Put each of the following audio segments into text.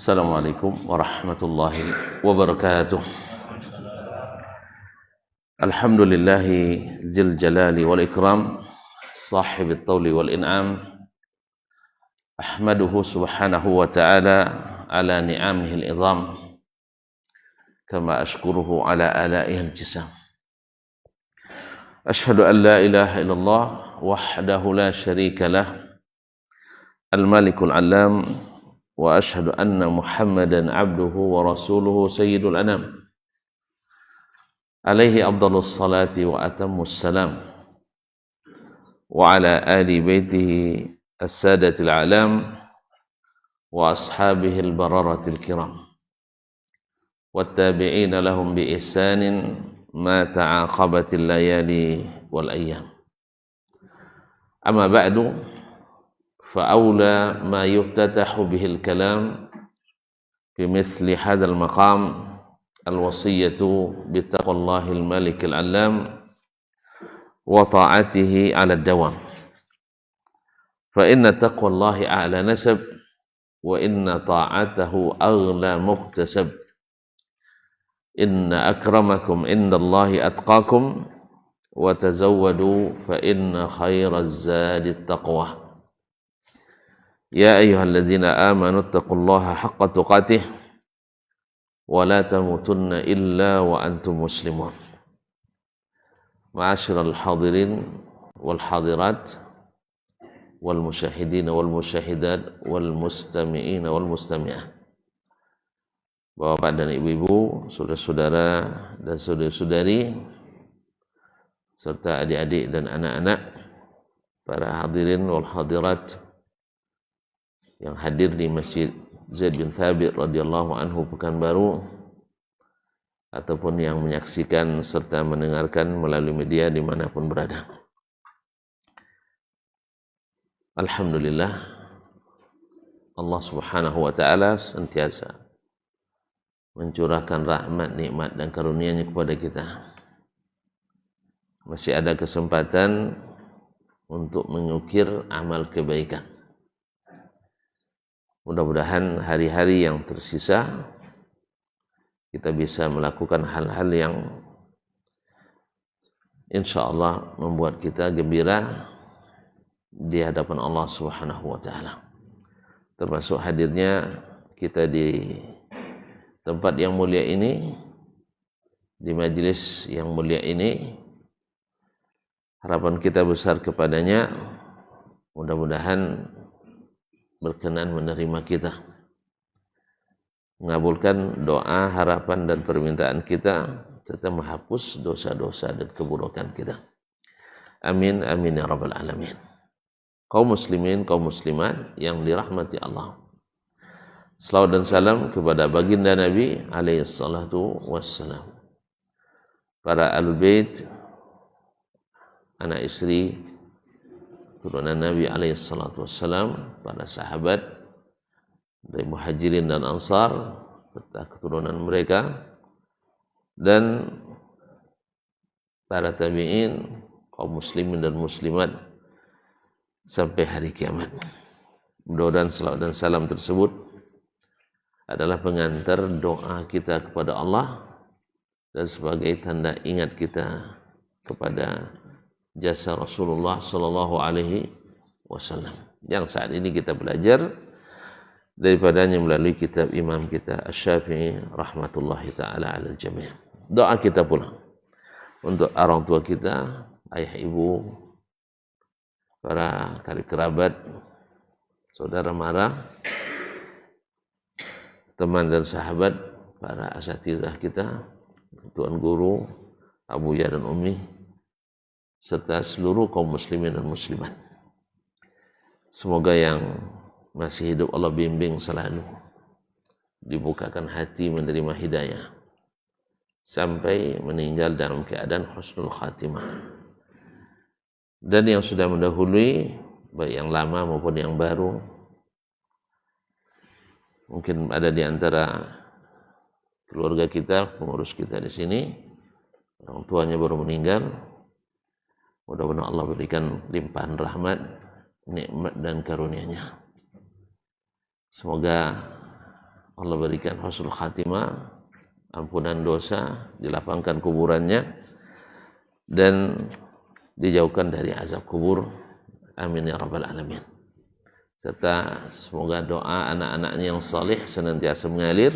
Assalamualaikum warahmatullahi wabarakatuh. Alhamdulillahi zil jalali wal ikram, sahibit tawli wal in'am. Ahmaduhu subhanahu wa ta'ala ala ni'amihi al-idham, kama ashkuruhu ala alaihi al-jisam. Ashhadu an la ilaha illallah wahdahu la sharika lah, al-malikul alam, wa ashhadu anna Muhammadan abduhu wa rasuluhu sayyidul anam, alaihi afdalus salati wa atammus salam, wa ala ali baitihi as-sadatil alam wa ashabihi al-bararatil kiram wattabi'ina lahum bi ihsanin ma ta'aqabatil layali wal ayyam. Amma ba'du, فأولى ما يفتتح به الكلام بمثل هذا المقام الوصية بتقوى الله الملك العلام وطاعته على الدوام، فإن تقوى الله أعلى نسب، وإن طاعته أغلى مكتسب، إن أكرمكم عند الله أتقاكم، وتزودوا فإن خير الزاد التقوى. Ya ayyuhalladzina amanu taqullaha haqqa tuqatih wa la tamutunna illa wa antum muslimun. Ma'asyiral hadirin wal hadirat wal musyahidin wal musyahidat wal mustami'in wal mustami'ah. Bapak dan ibu-ibu, saudara-saudara dan saudari-saudari, serta adik-adik dan anak-anak, para hadirin wal hadirat yang hadir di Masjid Zaid bin Thabit radhiyallahu anhu Pekanbaru, ataupun yang menyaksikan serta mendengarkan melalui media dimanapun berada. Alhamdulillah, Allah subhanahu wa ta'ala sentiasa mencurahkan rahmat, nikmat dan karunia-Nya kepada kita. Masih ada kesempatan untuk mengukir amal kebaikan. Mudah-mudahan hari-hari yang tersisa kita bisa melakukan hal-hal yang insya Allah membuat kita gembira di hadapan Allah Subhanahu wa ta'ala. Termasuk hadirnya kita di tempat yang mulia ini, di majelis yang mulia ini. Harapan kita besar kepadanya, mudah-mudahan berkenan menerima kita, mengabulkan doa, harapan dan permintaan kita, serta menghapus dosa-dosa dan keburukan kita. Amin, amin ya rabbal alamin. Kaum muslimin, kaum muslimat yang dirahmati Allah, selawat dan salam kepada baginda Nabi alaihi salatu wassalam, para ahlul bait, anak istri turunan Nabi alaihi salatu wassalam, para sahabat dari muhajirin dan ansar serta keturunan mereka, dan para tabi'in, kaum muslimin dan muslimat sampai hari kiamat. Mudah-mudahan salawat dan salam tersebut adalah pengantar doa kita kepada Allah dan sebagai tanda ingat kita kepada jasa Rasulullah sallallahu alaihi wasallam yang saat ini kita belajar daripadanya melalui kitab imam kita Asy-Syafi'i rahmatullahi taala alal jami'. Doa kita pula untuk orang tua kita, ayah ibu, para karib kerabat, saudara mara, teman dan sahabat, para asatizah kita, tuan guru, abuya dan umi, serta seluruh kaum muslimin dan muslimat. Semoga yang masih hidup Allah bimbing selalu, dibukakan hati menerima hidayah, sampai meninggal dalam keadaan husnul khatimah. Dan yang sudah mendahului, baik yang lama maupun yang baru, mungkin ada di antara keluarga kita, pengurus kita di sini, orang tuanya baru meninggal. Mudah-mudahan Allah berikan limpahan rahmat, nikmat dan karunia-Nya. Semoga Allah berikan husnul khatimah, ampunan dosa, dilapangkan kuburannya, dan dijauhkan dari azab kubur. Amin ya rabbal alamin. Serta semoga doa anak-anaknya yang saleh senantiasa mengalir,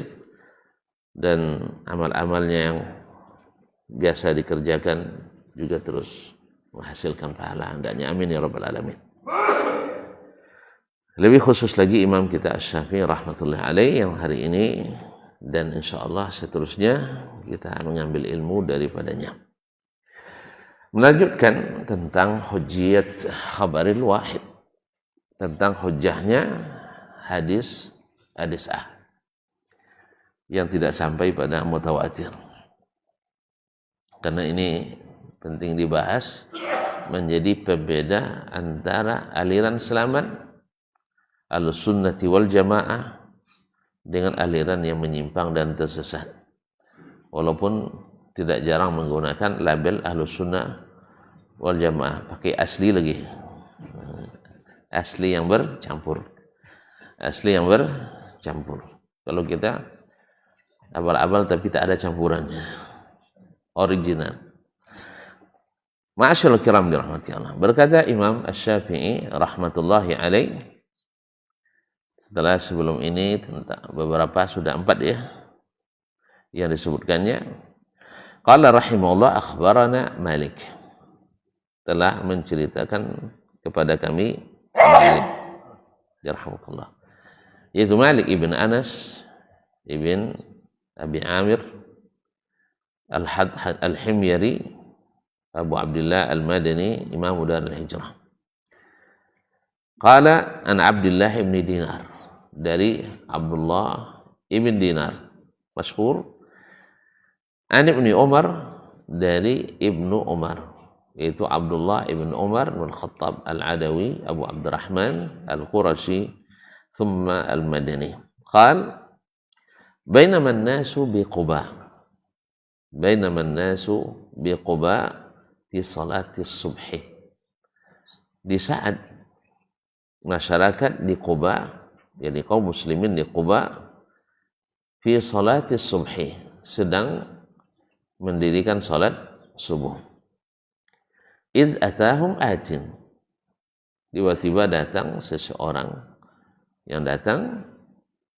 dan amal-amalnya yang biasa dikerjakan juga terus menghasilkan pahala hendaknya. Amin ya rabbal alamin. Lebih khusus lagi imam kita Asy-Syafi'i rahmatullahi alaih yang hari ini dan insyaallah seterusnya kita mengambil ilmu daripadanya. Melanjutkan tentang hujjiyat khabaril wahid, tentang hujjahnya hadis ahad yang tidak sampai pada mutawatir. Karena ini penting dibahas, menjadi pembeda antara aliran selamat Ahlussunnati wal Jamaah dengan aliran yang menyimpang dan tersesat. Walaupun tidak jarang menggunakan label Ahlussunnah wal Jamaah, pakai asli lagi. Asli yang bercampur. Asli yang bercampur. Kalau kita abal-abal tapi tak ada campurannya. Original. Ma'asyiral kiram dirahmati Allah. Berkata Imam Asy-Syafi'i rahmatullahi alaih, setelah sebelum ini tentang beberapa sudah 4 ya yang disebutkannya. Qala rahimahullah akhbarana Malik, telah menceritakan kepada kami Malik yarhamukallah, yaitu Malik ibn Anas ibn Abi Amir Al-Himyari Abu Abdullah Al-Madani Imam Dar Al-Hijrah. Qala an Abdullah ibn Dinar, dari Abdullah ibn Dinar masyhur, an Ibnu Umar, dari Ibnu Umar, yaitu Abdullah ibn Umar bin Khattab Al-Adawi Abu Abdurrahman Al-Qurashi thumma Al-Madani. Qal bainama an-nasu bi Quba, bainama an-nasu bi Quba fi salati subhi, di saat masyarakat di Quba, jadi kaum muslimin di Quba, fi salati subhi, sedang mendirikan salat subuh. Iz atahum atin, tiba-tiba datang seseorang yang datang,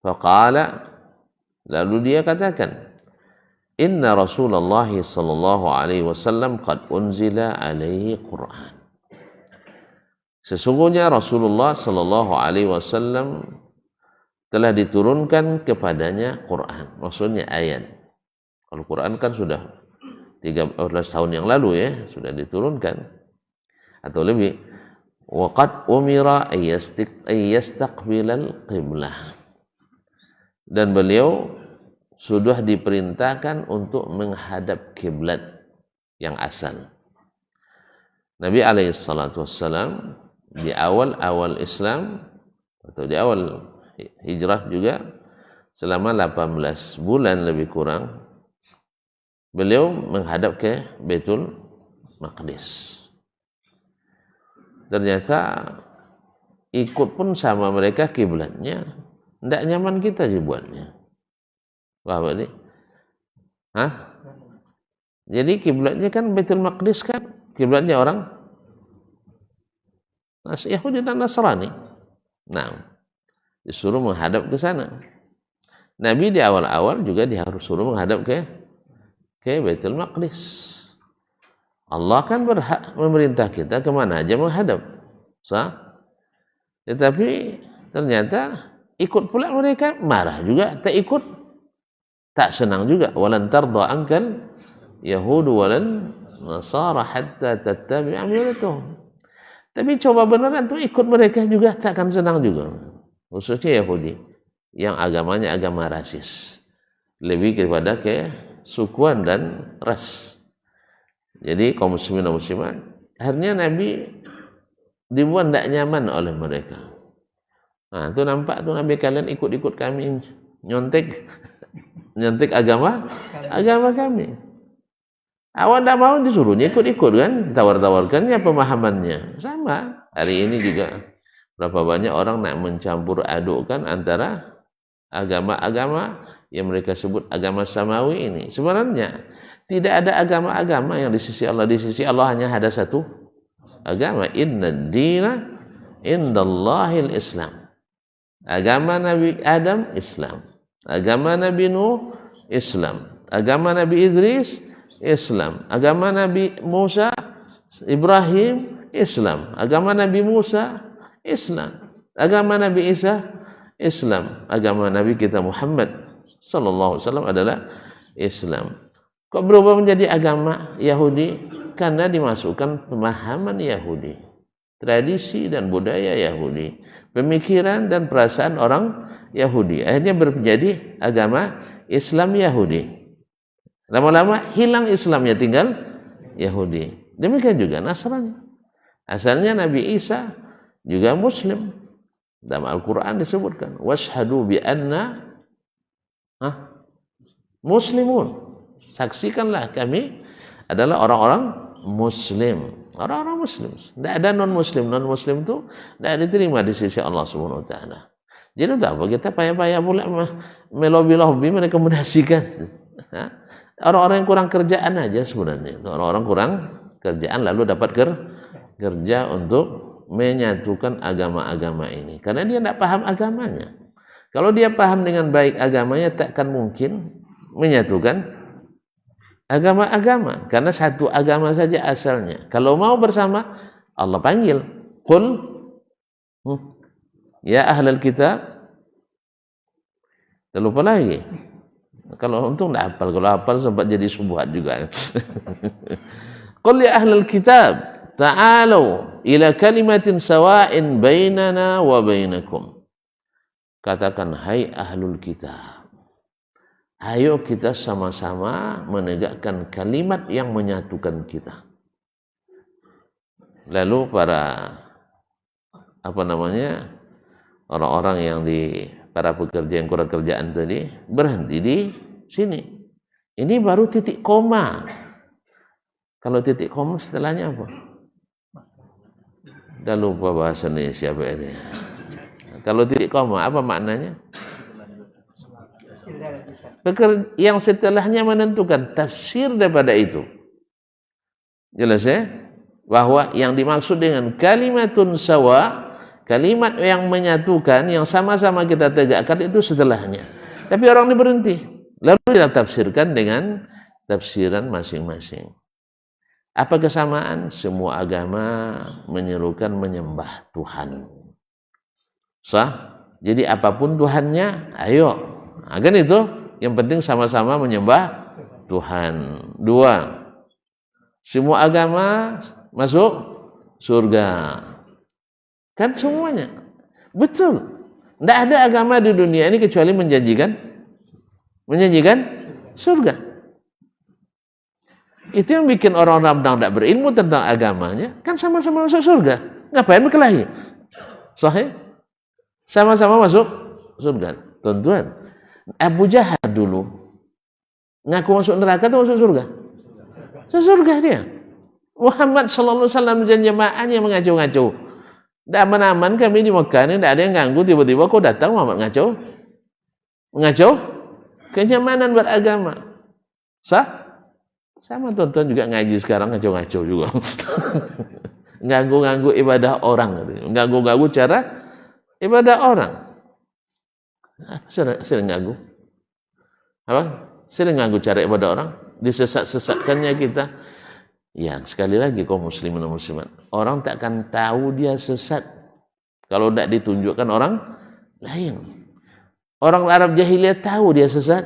faqala, lalu dia katakan, inna Rasulullah sallallahu alaihi wasallam qad unzila alaihi Qur'an, sesungguhnya Rasulullah sallallahu alaihi wasallam telah diturunkan kepadanya Quran, maksudnya ayat. Kalau Quran kan sudah 13 tahun yang lalu ya, sudah diturunkan atau lebih. Waqad umira ayyastaqbilal qiblah, dan beliau sudah diperintahkan untuk menghadap kiblat yang asal. Nabi alaihi salatu wassalam di awal-awal Islam atau di awal hijrah juga, selama 18 bulan lebih kurang, beliau menghadap ke Baitul Maqdis. Ternyata ikut pun sama mereka kiblatnya, tidak nyaman kita dibuatnya. Wah, ini? Hah? Jadi kiblatnya kan Baitul Maqdis, kan kiblatnya orang Yahudi dan Nasrani. Nah, disuruh menghadap ke sana. Nabi di awal-awal juga harus suruh menghadap ke Baitul Maqdis. Allah kan berhak memerintah kita kemana aja menghadap. Tetapi ternyata ikut pula mereka, marah juga, tak ikut, tak senang juga. Walan tarda ankal yahudu walan nasara hatta tattabi'a millatahum. Tapi coba beneran tuh ikut mereka juga tak akan senang juga. Khususnya Yahudi yang agamanya agama rasis, lebih kepada kesukuan dan ras. Jadi kaum muslimin dan muslimat, akhirnya Nabi dibuat tidak nyaman oleh mereka. Nah, itu nampak tuh Nabi, kalian ikut-ikut kami, nyontek agama kami. Awak tidak mau, disuruhnya ikut-ikut kan, ditawar-tawarkannya pemahamannya. Sama hari ini juga berapa banyak orang nak mencampur adukkan antara agama-agama yang mereka sebut agama samawi ini. Sebenarnya tidak ada agama-agama yang di sisi Allah. Di sisi Allah hanya ada satu agama. Inna dina indallahil Islam. Agama Nabi Adam, Islam. Agama Nabi Nuh, Islam. Agama Nabi Idris, Islam. Agama Nabi Musa, Ibrahim, Islam. Agama Nabi Musa, Islam. Agama Nabi Isa, Islam. Agama Nabi kita Muhammad sallallahu alaihi wasallam adalah Islam. Kok berubah menjadi agama Yahudi? Karena dimasukkan pemahaman Yahudi, tradisi dan budaya Yahudi, pemikiran dan perasaan orang Yahudi. Akhirnya menjadi agama Islam Yahudi. Lama-lama hilang Islamnya, tinggal Yahudi. Demikian juga Nasrani. Asalnya Nabi Isa juga Muslim. Dalam Al-Quran disebutkan, washhadu bi anna muslimun. Saksikanlah kami adalah orang-orang Muslim. Orang-orang Muslim. Tidak ada non-Muslim. Non-Muslim itu tidak diterima di sisi Allah Subhanahu Wa Taala. Jadi tidak apa kita payah-payah pula melobi-lobi merekomendasikan. Orang-orang yang kurang kerjaan aja sebenarnya. Orang-orang kurang kerjaan lalu dapat kerja untuk menyatukan agama-agama ini. Karena dia tidak paham agamanya. Kalau dia paham dengan baik agamanya, takkan mungkin menyatukan agama-agama. Karena satu agama saja asalnya. Kalau mau bersama, Allah panggil. Qul ya ahlal kitab. Lupa lagi. Kalau untung tidak hafal. Kalau hafal sempat jadi subuhat juga. Qul ya ahlal kitab, ta'alu ila kalimatin sawa'in bainana wa bainakum. Katakan, hai ahlul kitab, ayo kita sama-sama menegakkan kalimat yang menyatukan kita. Lalu para orang-orang yang para pekerja yang kurang kerjaan tadi berhenti di sini. Ini baru titik koma. Kalau titik koma setelahnya apa? Dah lupa bahasa Indonesia apa ini. Kalau titik koma apa maknanya? Yang setelahnya menentukan tafsir daripada itu. Jelas ya? Bahwa yang dimaksud dengan kalimatun sawa, kalimat yang menyatukan, yang sama-sama kita tegakkan itu setelahnya. Tapi orang ini berhenti. Lalu kita tafsirkan dengan tafsiran masing-masing. Apa kesamaan? Semua agama menyerukan menyembah Tuhan. Sah? Jadi apapun Tuhannya, ayo. Kan itu. Yang penting sama-sama menyembah Tuhan. Dua, semua agama masuk surga. Kan semuanya. Betul. Tidak ada agama di dunia ini kecuali menjanjikan surga. Itu yang bikin orang-orang tidak berilmu tentang agamanya, kan sama-sama masuk surga. Ngapain berkelahi? Sahih? Sama-sama masuk surga. Tuan-tuan, Abu Jahal dulu ngaku masuk neraka atau masuk surga? Masuk surga dia. Muhammad sallallahu alaihi wasallam dan jamaahnya mengacau-ngacau. Tidak aman-aman kami di Mekah ini, tidak ada yang ganggu, tiba-tiba kok datang Muhammad mengacau kenyamanan beragama. Sah? Sama tuan-tuan juga ngaji sekarang ngacau-ngacau juga. Ganggu-ganggu ibadah orang, ganggu-ganggu cara ibadah orang. Sering ganggu. Apa? Sering ganggu cara ibadah orang, disesat-sesatkannya kita. Ya, sekali lagi kaum muslimin dan muslimat, orang takkan tahu dia sesat kalau tidak ditunjukkan orang lain. Orang Arab jahiliyah tahu dia sesat?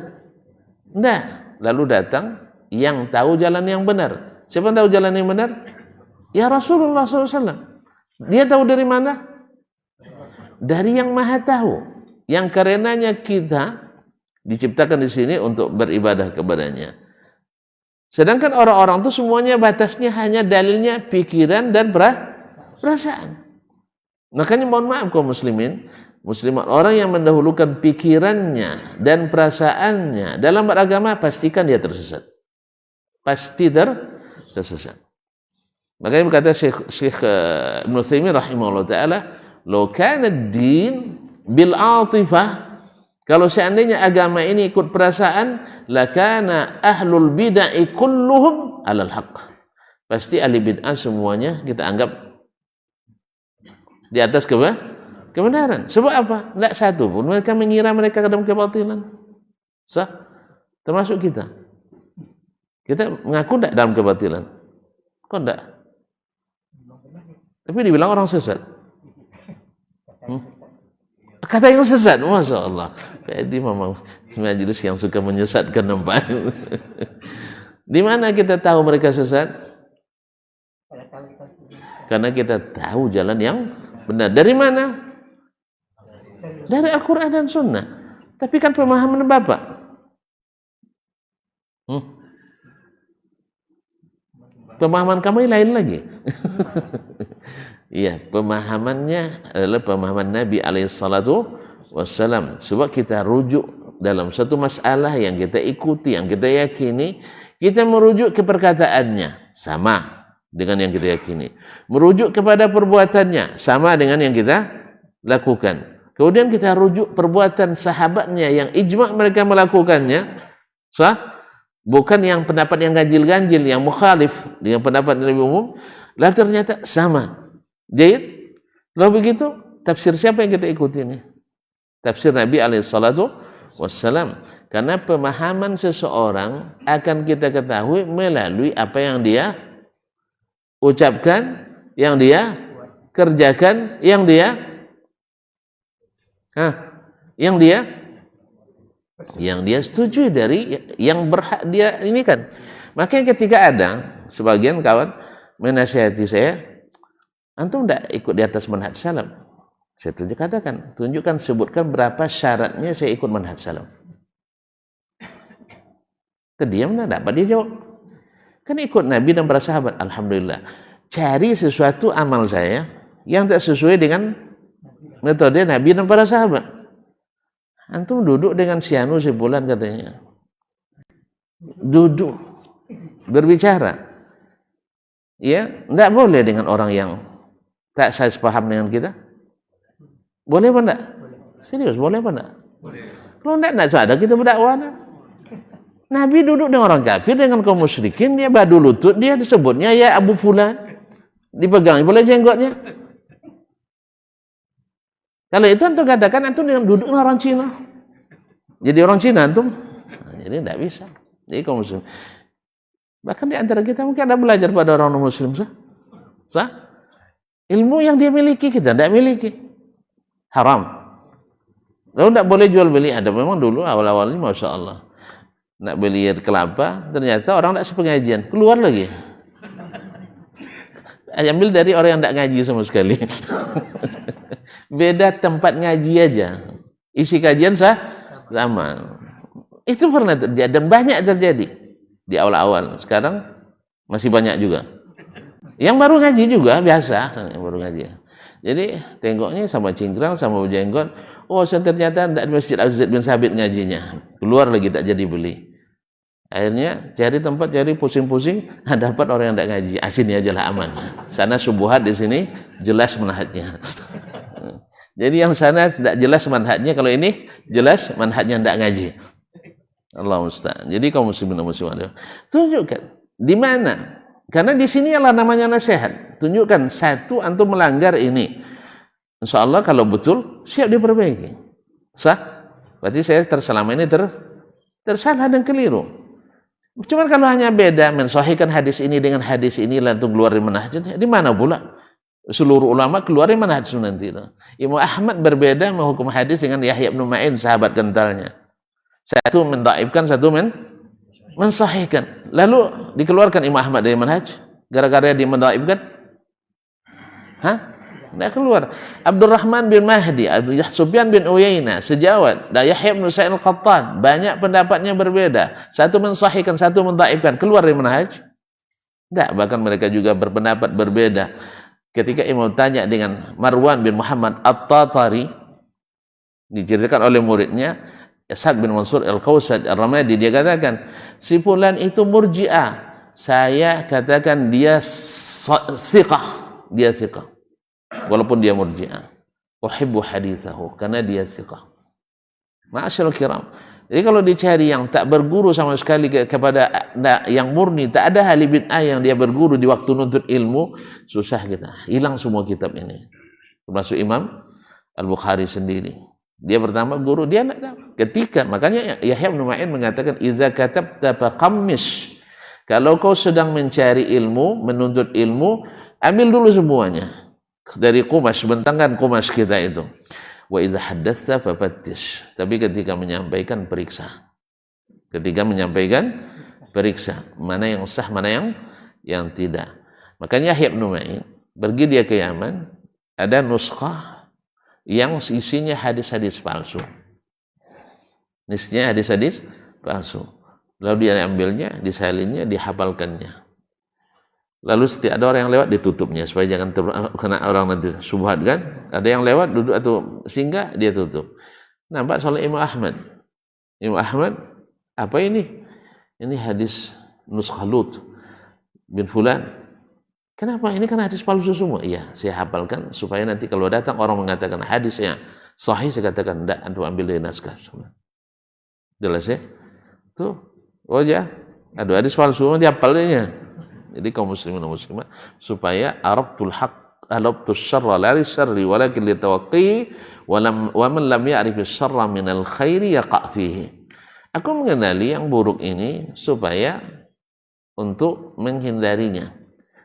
Tidak. Lalu datang yang tahu jalan yang benar. Siapa yang tahu jalan yang benar? Ya Rasulullah SAW. Dia tahu dari mana? Dari yang maha tahu, yang karenanya kita diciptakan di sini untuk beribadah kepadanya. Sedangkan orang-orang itu semuanya batasnya hanya dalilnya pikiran dan perasaan. Makanya mohon maaf kaum muslimin, muslimat, orang yang mendahulukan pikirannya dan perasaannya dalam beragama, pastikan dia tersesat. Pasti tersesat. Makanya berkata Syekh Ibn Utsaimin rahimahullah ta'ala, "Law kana ad-din bil 'atifah", Kalau seandainya agama ini ikut perasaan, lakana ahlul bid'ah kulluhum alal haqq. Pasti ahli bid'ah semuanya kita anggap di atas kebenaran. Sebab apa? Tidak satu pun mereka mengira mereka dalam kebatilan. Sah? Termasuk kita. Kita mengaku tidak dalam kebatilan. Kok tidak? Tapi dibilang orang sesat. Kata yang sesat, Masya Allah. Jadi memang majelis yang suka menyesatkan nampak. Di mana kita tahu mereka sesat? Karena kita tahu jalan yang benar. Dari mana? Dari Al-Quran dan Sunnah. Tapi kan pemahaman Bapak. Pemahaman kamu lain lagi. Iya, pemahamannya adalah pemahaman Nabi alaihissalatu wassalam. Sebab kita rujuk dalam satu masalah yang kita ikuti, yang kita yakini, kita merujuk ke perkataannya, sama dengan yang kita yakini. Merujuk kepada perbuatannya, sama dengan yang kita lakukan. Kemudian kita rujuk perbuatan sahabatnya yang ijma' mereka melakukannya, sah? Bukan yang pendapat yang ganjil-ganjil, yang mukhalif dengan pendapat Nabi umum, lah ternyata sama. Jahit. Lalu begitu, tafsir siapa yang kita ikuti ini? Tafsir Nabi alaihissalatu wassalam. Karena pemahaman seseorang akan kita ketahui melalui apa yang dia ucapkan, yang dia kerjakan, yang dia setuju dari yang berhak dia ini kan. Makanya ketika ada sebagian kawan menasihati saya, antum tidak ikut di atas manhaj salaf. Saya tunjukkan, sebutkan berapa syaratnya saya ikut manhaj salaf. Terdiam, tidak dapat dia jawab. Kan ikut Nabi dan para sahabat, alhamdulillah. Cari sesuatu amal saya yang tak sesuai dengan metode Nabi dan para sahabat. Antum duduk dengan sianu sebulan katanya. Duduk, berbicara. Ya, tidak boleh dengan orang yang tak saya sepaham dengan kita. Boleh apa enggak? Serius, boleh apa enggak? Boleh. Kalau enggak ada kita berdakwah. Nabi duduk dengan orang kafir, dengan kaum musyrikin, dia badu lutut, dia disebutnya ya Abu Fulan. Dipegang boleh jenggotnya. Kalau itu antum katakan antum dengan duduk dengan orang Cina. Jadi orang Cina antum. Jadi tidak bisa. Jadi kaum muslim. Bahkan di antara kita mungkin ada belajar pada orang muslim, sah? Ilmu yang dia miliki kita tidak miliki. Haram. Lalu tidak boleh jual beli. Ada memang dulu awal-awalnya Masya Allah. Nak beli air kelapa, ternyata orang tidak sepengajian. Keluar lagi. Ambil dari orang yang tidak ngaji sama sekali. Beda tempat ngaji aja. Isi kajian sama. Itu pernah terjadi dan banyak terjadi di awal-awal. Sekarang masih banyak juga. Yang baru ngaji juga biasa, yang baru ngaji. Jadi tengoknya sama cingkrang, sama jenggot. Oh, ternyata tidak di Masjid Az-Zaid bin Sabit ngajinya. Keluar lagi tak jadi beli. Akhirnya cari tempat, cari pusing-pusing, dapat orang yang tidak ngaji. Sini aja lah aman. Sana subuhat, di sini jelas manhajnya. Jadi yang sana tidak jelas manhajnya, kalau ini jelas manhajnya tidak ngaji. Allah musta'an. Jadi kaum muslimin dan muslimat, tunjukkan di mana. Karena di sini adalah namanya nasihat. Tunjukkan satu antum melanggar ini. Insya Allah kalau betul siap diperbaiki. Sah? Berarti saya selama ini tersalah dan keliru. Cuman kalau hanya beda mensahihkan hadis ini dengan hadis ini langsung keluar dari manhaj, di mana pula? Seluruh ulama keluar dari manhaj nanti. Imam Ahmad berbeda menghukum hadis dengan Yahya bin Ma'in, sahabat kentalnya. Satu mendhaifkan, satu mensahihkan. Lalu dikeluarkan Imam Ahmad dari manhaj gara-gara dia mendhaifkan? Tidak keluar. Abdurrahman bin Mahdi, Sufyan bin Uyainah, sejawat. Dan Yahya bin Sa'id al-Qattan, banyak pendapatnya berbeda. Satu mensahihkan, satu mendhaifkan. Keluar dari manhaj? Tidak, bahkan mereka juga berpendapat berbeda. Ketika Imam tanya dengan Marwan bin Muhammad At-Tatari, diceritakan oleh muridnya, Sa'ad bin Mansur Al-Qawsad Al-Ramadi, dia katakan, si fulan itu murji'ah. Saya katakan dia thiqah. Dia thiqah. Walaupun dia murji'ah. Uhibbu hadithahu. Karena dia thiqah. Ma'asyiral kiram. Jadi kalau dicari yang tak berguru sama sekali kepada yang murni, tak ada ahli bid'ah yang dia berguru di waktu nuntut ilmu, susah kita. Hilang semua kitab ini. Termasuk Imam Al-Bukhari sendiri. Dia pertama guru, dia tidak tahu. Ketika, makanya Yahya bin Ma'in mengatakan, "Iza katabta faqammish." Kalau kau sedang mencari ilmu, menuntut ilmu, ambil dulu semuanya. Dari kumas, bentangkan kumas kita itu. Wa idza haddatsa fafattish. Tapi ketika menyampaikan periksa. Ketika menyampaikan periksa, mana yang sah, mana yang tidak. Makanya Yahya bin Ma'in pergi dia ke Yaman, ada nuskhah yang isinya hadis-hadis palsu. Isinya hadis-hadis palsu. Lalu dia ambilnya, disalinnya, dihafalkannya. Lalu setiap ada orang yang lewat ditutupnya supaya jangan kena orang nanti subhat kan. Ada yang lewat duduk atau singgah dia tutup. Nampak soal Imam Ahmad. Imam Ahmad, apa ini? Ini hadis nuskhah Lut bin Fulan. Kenapa? Ini kan hadis palsu semua. Iya, saya hafalkan supaya nanti kalau datang orang mengatakan hadisnya sahih, saya katakan enggak, antum ambil dari naskah. Jelas ya? Tuh, oh ya, ada hadis palsu dia hafalnya. Jadi kaum muslimin dan muslimat supaya arabtul haq alabtus syarra la lisyarri walakin litawaqqi wa man lam ya'rif syarra minal khairi yaqa' fihi. Aku mengenali yang buruk ini supaya untuk menghindarinya.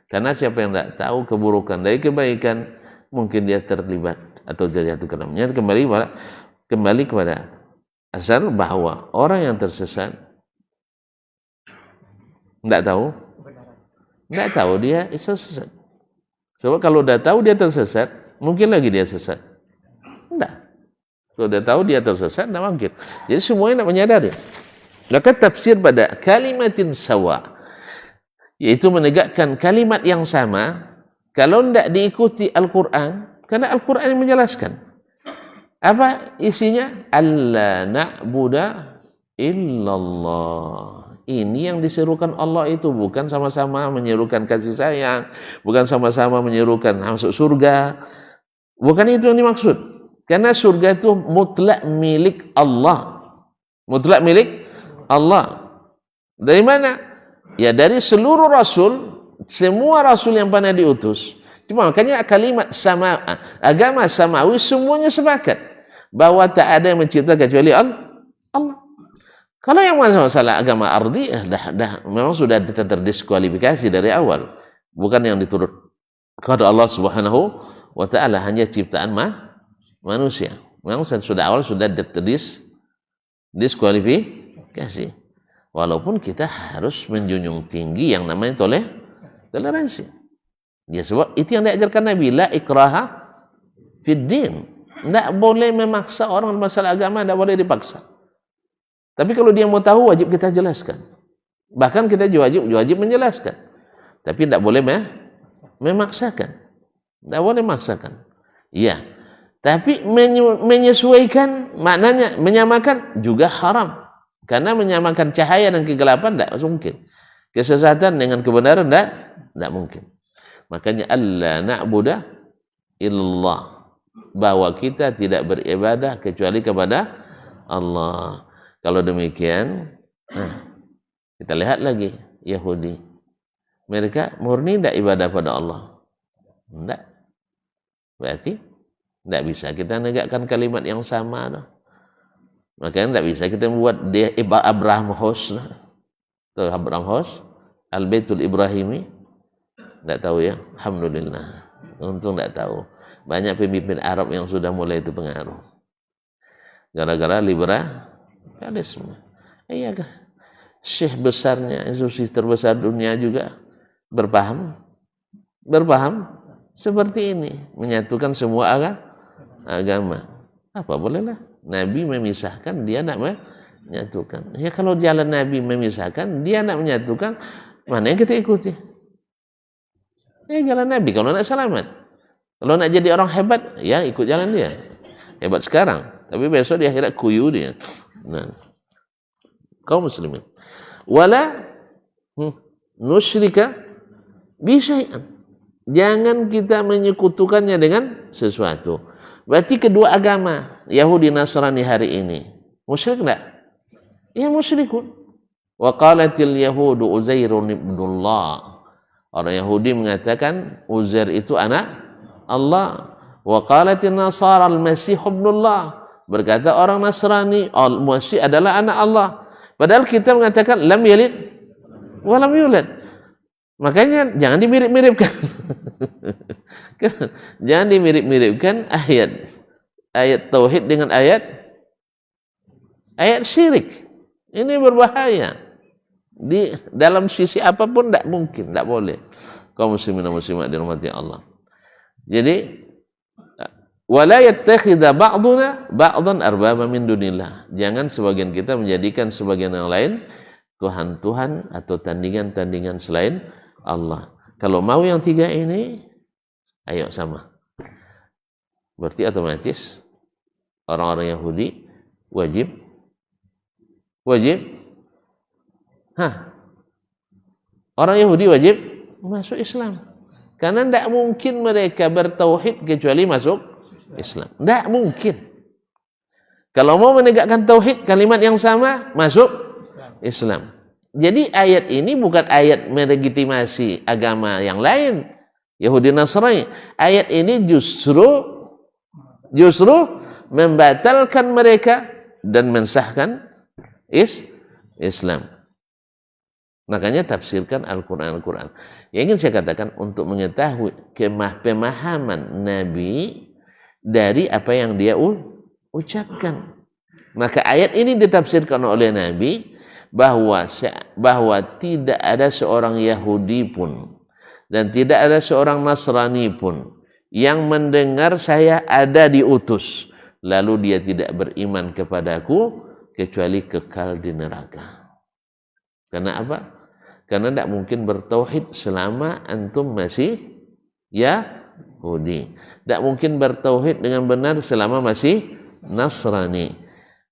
Karena siapa yang tidak tahu keburukan dari kebaikan, mungkin dia terlibat atau jatuh ke dalamnya. Kembali kepada asal bahwa orang yang tersesat tidak tahu dia sesat. Sebab kalau udah tahu dia tersesat, mungkin lagi dia sesat. Enggak. Kalau udah tahu dia tersesat, tidak mungkin. Jadi semuanya tidak menyadari. Maka tafsir pada kalimatin sawa, yaitu menegakkan kalimat yang sama, kalau tidak diikuti Al-Quran, karena Al-Quran yang menjelaskan. Apa isinya? Alla na'buda illallah. Ini yang diserukan Allah itu bukan sama-sama menyerukan kasih sayang, bukan sama-sama menyerukan masuk surga. Bukan itu yang dimaksud. Karena surga itu mutlak milik Allah. Mutlak milik Allah. Dari mana? Ya dari seluruh rasul, semua rasul yang pernah diutus. Cuma makanya kalimat sama, agama samawi semuanya sepakat bahwa tak ada yang mencipta kecuali Allah. Kalau yang masalah agama ardi, memang sudah terdiskualifikasi dari awal. Bukan yang diturut kepada Allah Subhanahu wa ta'ala, hanya ciptaan manusia. Memang sudah awal sudah terdiskualifikasi. Walaupun kita harus menjunjung tinggi yang namanya toleransi. Ya sebab itu yang diajarkan Nabi, la ikraha fid din. Tidak boleh memaksa orang masalah agama, tidak boleh dipaksa. Tapi kalau dia mau tahu, wajib kita jelaskan. Bahkan kita wajib menjelaskan. Tapi tidak boleh memaksakan. Tidak boleh memaksakan. Iya. Tapi menyesuaikan, maknanya menyamakan juga haram. Karena menyamakan cahaya dan kegelapan tidak mungkin. Kesesatan dengan kebenaran tidak mungkin. Makanya alla na'buda illallah. Bahwa kita tidak beribadah kecuali kepada Allah. Kalau demikian, kita lihat lagi Yahudi. Mereka murni tidak ibadah pada Allah. Tidak. Berarti tidak bisa kita negakkan kalimat yang sama. No? Makanya tidak bisa kita membuat dia Abraham House. Abraham House, Al-Baitul Ibrahimi. Tidak tahu ya. Alhamdulillah. Untung tidak tahu. Banyak pemimpin Arab yang sudah mulai itu pengaruh. Gara-gara liberalisme. Iya kah? Syekh besarnya, institusi terbesar dunia juga berpaham seperti ini, menyatukan semua agama. Apa bolehlah? Nabi memisahkan, dia nak menyatukan. Ya kalau jalan Nabi memisahkan, dia nak menyatukan, mana yang kita ikuti? Ya jalan Nabi kalau nak selamat. Kalau nak jadi orang hebat, ya ikut jalan dia. Hebat sekarang, tapi besok di akhirat kuyu dia. Nah, kaum muslimin, wala nusyrika bi syai'an. Jangan kita menyekutukannya dengan sesuatu. Berarti kedua agama, Yahudi Nasrani hari ini, Musyrik enggak? Ya musyrikun. Wa qalatil yahudu Uzairun ibnullah. Orang Yahudi mengatakan Uzair itu anak Allah. Wa qalatin nasara al-masih ibnullah. Berkata orang Nasrani al-Masih adalah anak Allah. Padahal kita mengatakan lam yalid wa lam yulad. Makanya jangan dimirip-miripkan. Jangan dimirip-miripkan ayat tauhid dengan ayat syirik. Ini berbahaya. Di dalam sisi apapun tidak mungkin, tidak boleh. Kaum muslimin dan muslimat dirahmati Allah. Jadi wala yattakhidha ba'duna ba'dan arbaba min dunillah. Jangan sebagian kita menjadikan sebagian yang lain Tuhan-Tuhan atau tandingan-tandingan selain Allah. Kalau mau yang tiga ini, ayo sama. Berarti otomatis orang-orang Yahudi wajib. Orang Yahudi wajib masuk Islam. Karena tidak mungkin mereka bertauhid kecuali masuk Islam. Tidak mungkin. Kalau mau menegakkan tauhid, kalimat yang sama, masuk Islam. Jadi ayat ini bukan ayat melegitimasi agama yang lain, Yahudi Nasrani. Ayat ini justru membatalkan mereka dan mensahkan Islam. Makanya tafsirkan Al-Quran. Yang ingin saya katakan untuk mengetahui pemahaman Nabi dari apa yang dia ucapkan. Maka ayat ini ditafsirkan oleh Nabi bahwa tidak ada seorang Yahudi pun dan tidak ada seorang Nasrani pun yang mendengar saya ada diutus lalu dia tidak beriman kepadaku kecuali kekal di neraka. Karena apa? Karena tidak mungkin bertauhid selama antum masih Yahudi. Tidak mungkin bertauhid dengan benar selama masih Nasrani.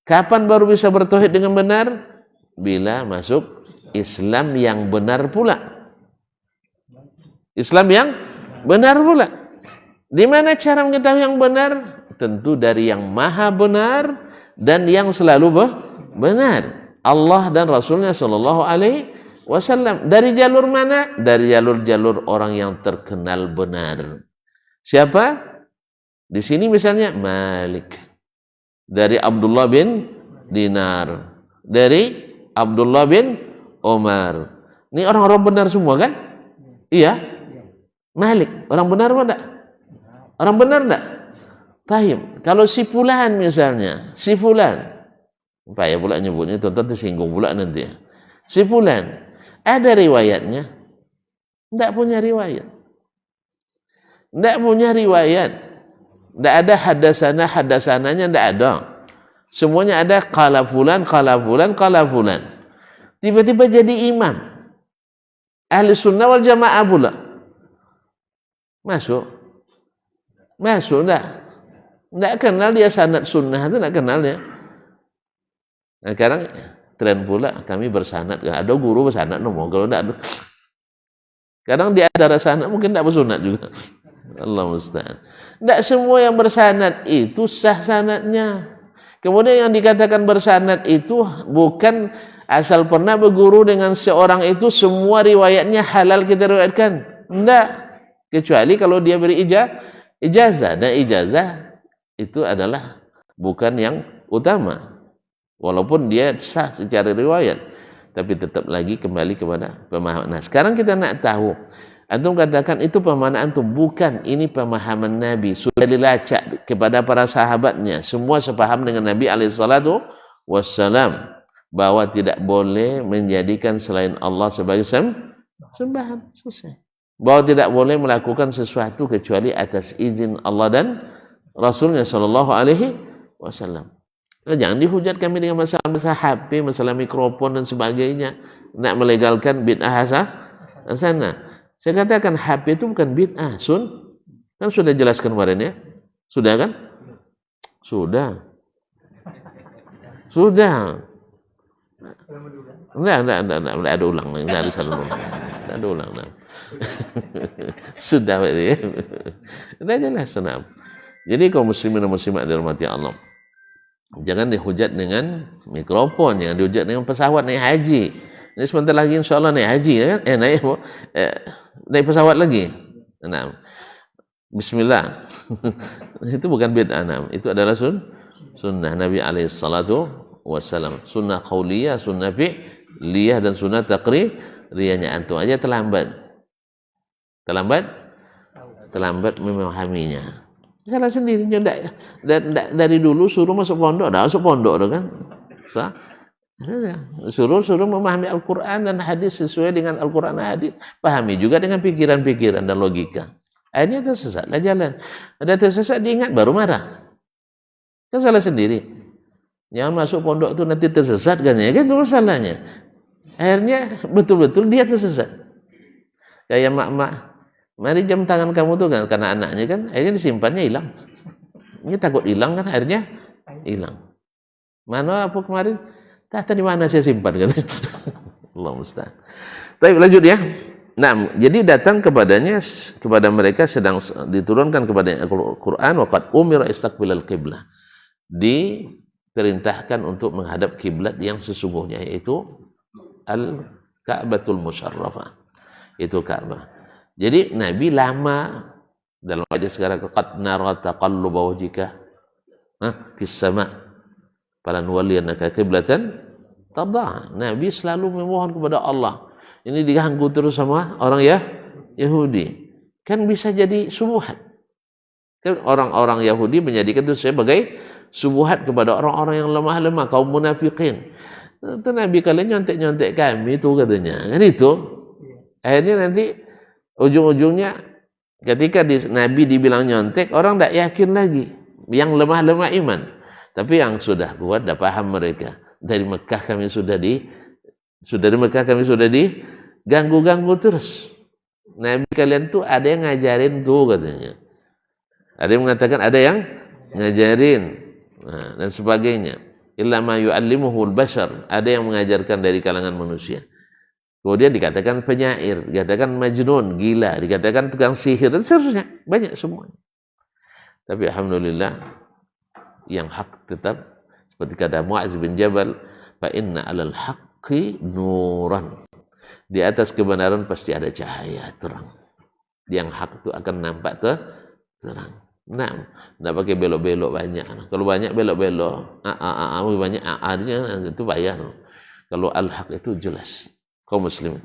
Kapan baru bisa bertauhid dengan benar? Bila masuk Islam yang benar pula. Islam yang benar pula. Di mana cara mengetahui yang benar? Tentu dari yang maha benar dan yang selalu benar. Allah dan Rasulnya Shallallahu Alaihi Wasallam. Dari jalur mana? Dari jalur-jalur orang yang terkenal benar. Siapa? Di sini misalnya Malik. Dari Abdullah bin Dinar. Dari Abdullah bin Umar. Ini orang-orang benar semua kan? Iya. Malik. Orang benar apa enggak? Orang benar enggak? Tahim. Kalau si Fulan misalnya. Si Fulan. Payah pula nyebutnya. Tonton tersinggung pula nanti. Si Fulan. Ada riwayatnya? Enggak punya riwayat. Enggak punya riwayat. Enggak ada hadasananya enggak ada. Semuanya ada qala fulan. Tiba-tiba jadi imam. Ahli sunnah wal jamaah pula. Masuk enggak? Enggak kenal dia sanad sunnah itu enggak kenal dia. Nah, sekarang tren pula kami bersanad. Ada guru bersanad nomor. Kalau enggak ada. Kadang di antara sanad mungkin enggak bersunat juga. Allah musta'an. Enggak semua yang bersanad itu sah sanadnya. Kemudian yang dikatakan bersanad itu bukan asal pernah berguru dengan seorang itu semua riwayatnya halal kita riwayatkan. Enggak. Kecuali kalau dia beri ijazah. Dan ijazah itu adalah bukan yang utama. Walaupun dia sah secara riwayat. Tapi tetap lagi kembali kepada pemahaman. Nah sekarang kita nak tahu. Antum katakan itu pemahaman antum. Bukan, ini pemahaman Nabi. Sudah dilacak kepada para sahabatnya. Semua sepaham dengan Nabi SAW. Bahwa tidak boleh menjadikan selain Allah sebagai sembahan. Selesai. Bahwa tidak boleh melakukan sesuatu kecuali atas izin Allah dan Rasulnya SAW. Nah, jangan dihujat kami dengan masalah HP, masalah mikrofon dan sebagainya. Nak melegalkan bid'ah sana. Saya katakan HP itu bukan bid'ah, kan sudah jelaskan kemarin ya? Sudah kan? Sudah. Enggak ada ulang, enggak ada salah ulang. Enggak ada ulang. Sudah berarti ya. Sudah jelas senang. Jadi kaum muslimin dan muslimat dirahmati Allah. Jangan dihujat dengan mikrofon, jangan dihujat dengan pesawat naik haji. Ini sebentar lagi insya Allah naik haji ya kan? Naik pesawat lagi. Nah, Bismillah. Itu bukan bid'ah, itu adalah sunnah Nabi alaihi salatu wassalam. Sunnah qauliyah, sunnah fi'liyah, dan sunnah taqririyahnya. Antum aja terlambat memahaminya. Salah sendiri. Dari dulu suruh masuk pondok, dah masuk pondok dah kan. Suruh memahami Al-Quran dan hadis sesuai dengan Al-Quran dan hadis. Pahami juga dengan pikiran-pikiran dan logika. Akhirnya tersesatlah jalan. Ada tersesat diingat baru marah. Kan salah sendiri. Jangan masuk pondok itu nanti tersesat kan ya. Kan itu masalahnya. Akhirnya betul-betul dia tersesat. Kayak mak-mak, mari jam tangan kamu tuh kan, karena anaknya kan, akhirnya disimpannya hilang. Ini takut hilang kan, akhirnya hilang. Mana apa kemarin? Tadi mana saya simpan kan? Allah musta'an. Baik, lanjut ya. Nah, jadi datang kepada mereka sedang diturunkan kepada Al-Quran, waqad umira istaqbilal qiblah. Diperintahkan untuk menghadap kiblat yang sesungguhnya, yaitu Al-Ka'batul Musyarrafah. Itu Ka'bah. Jadi Nabi lama dalam hadis sekarang, qad nara taqalluba wajhika fis sama' falanwalliyannaka qiblatan tardaha. Nabi selalu memohon kepada Allah. Ini diganggu terus sama orang Yahudi. Kan bisa jadi subuhat. Kan orang-orang Yahudi menjadikan itu sebagai subuhat kepada orang-orang yang lemah-lemah, kaum munafikin. Itu Nabi, kalian nyontek-nyontek kami itu katanya. Kan itu. Akhirnya nanti ujung-ujungnya ketika Nabi dibilang nyontek, orang tidak yakin lagi. Yang lemah-lemah iman. Tapi yang sudah kuat, dah paham mereka. Dari Mekah kami sudah diganggu-ganggu terus. Nabi kalian tuh ada yang ngajarin tuh katanya. Ada yang mengatakan ada yang ngajarin, dan sebagainya. Illa ma yu'allimuhul bashar. Ada yang mengajarkan dari kalangan manusia. Kemudian dikatakan penyair, dikatakan majnun, gila, dikatakan tukang sihir, dan seterusnya. Banyak semuanya. Tapi alhamdulillah, yang hak tetap, seperti kata Mu'az bin Jabal, fa inna alal haqqi nuran. Di atas kebenaran pasti ada cahaya terang. Yang hak itu akan nampak terang. Nah, tidak pakai belok-belok banyak. Kalau banyak belok-belok, banyak A-nya itu bayar. Kalau al-haq itu jelas. Kaum muslimin.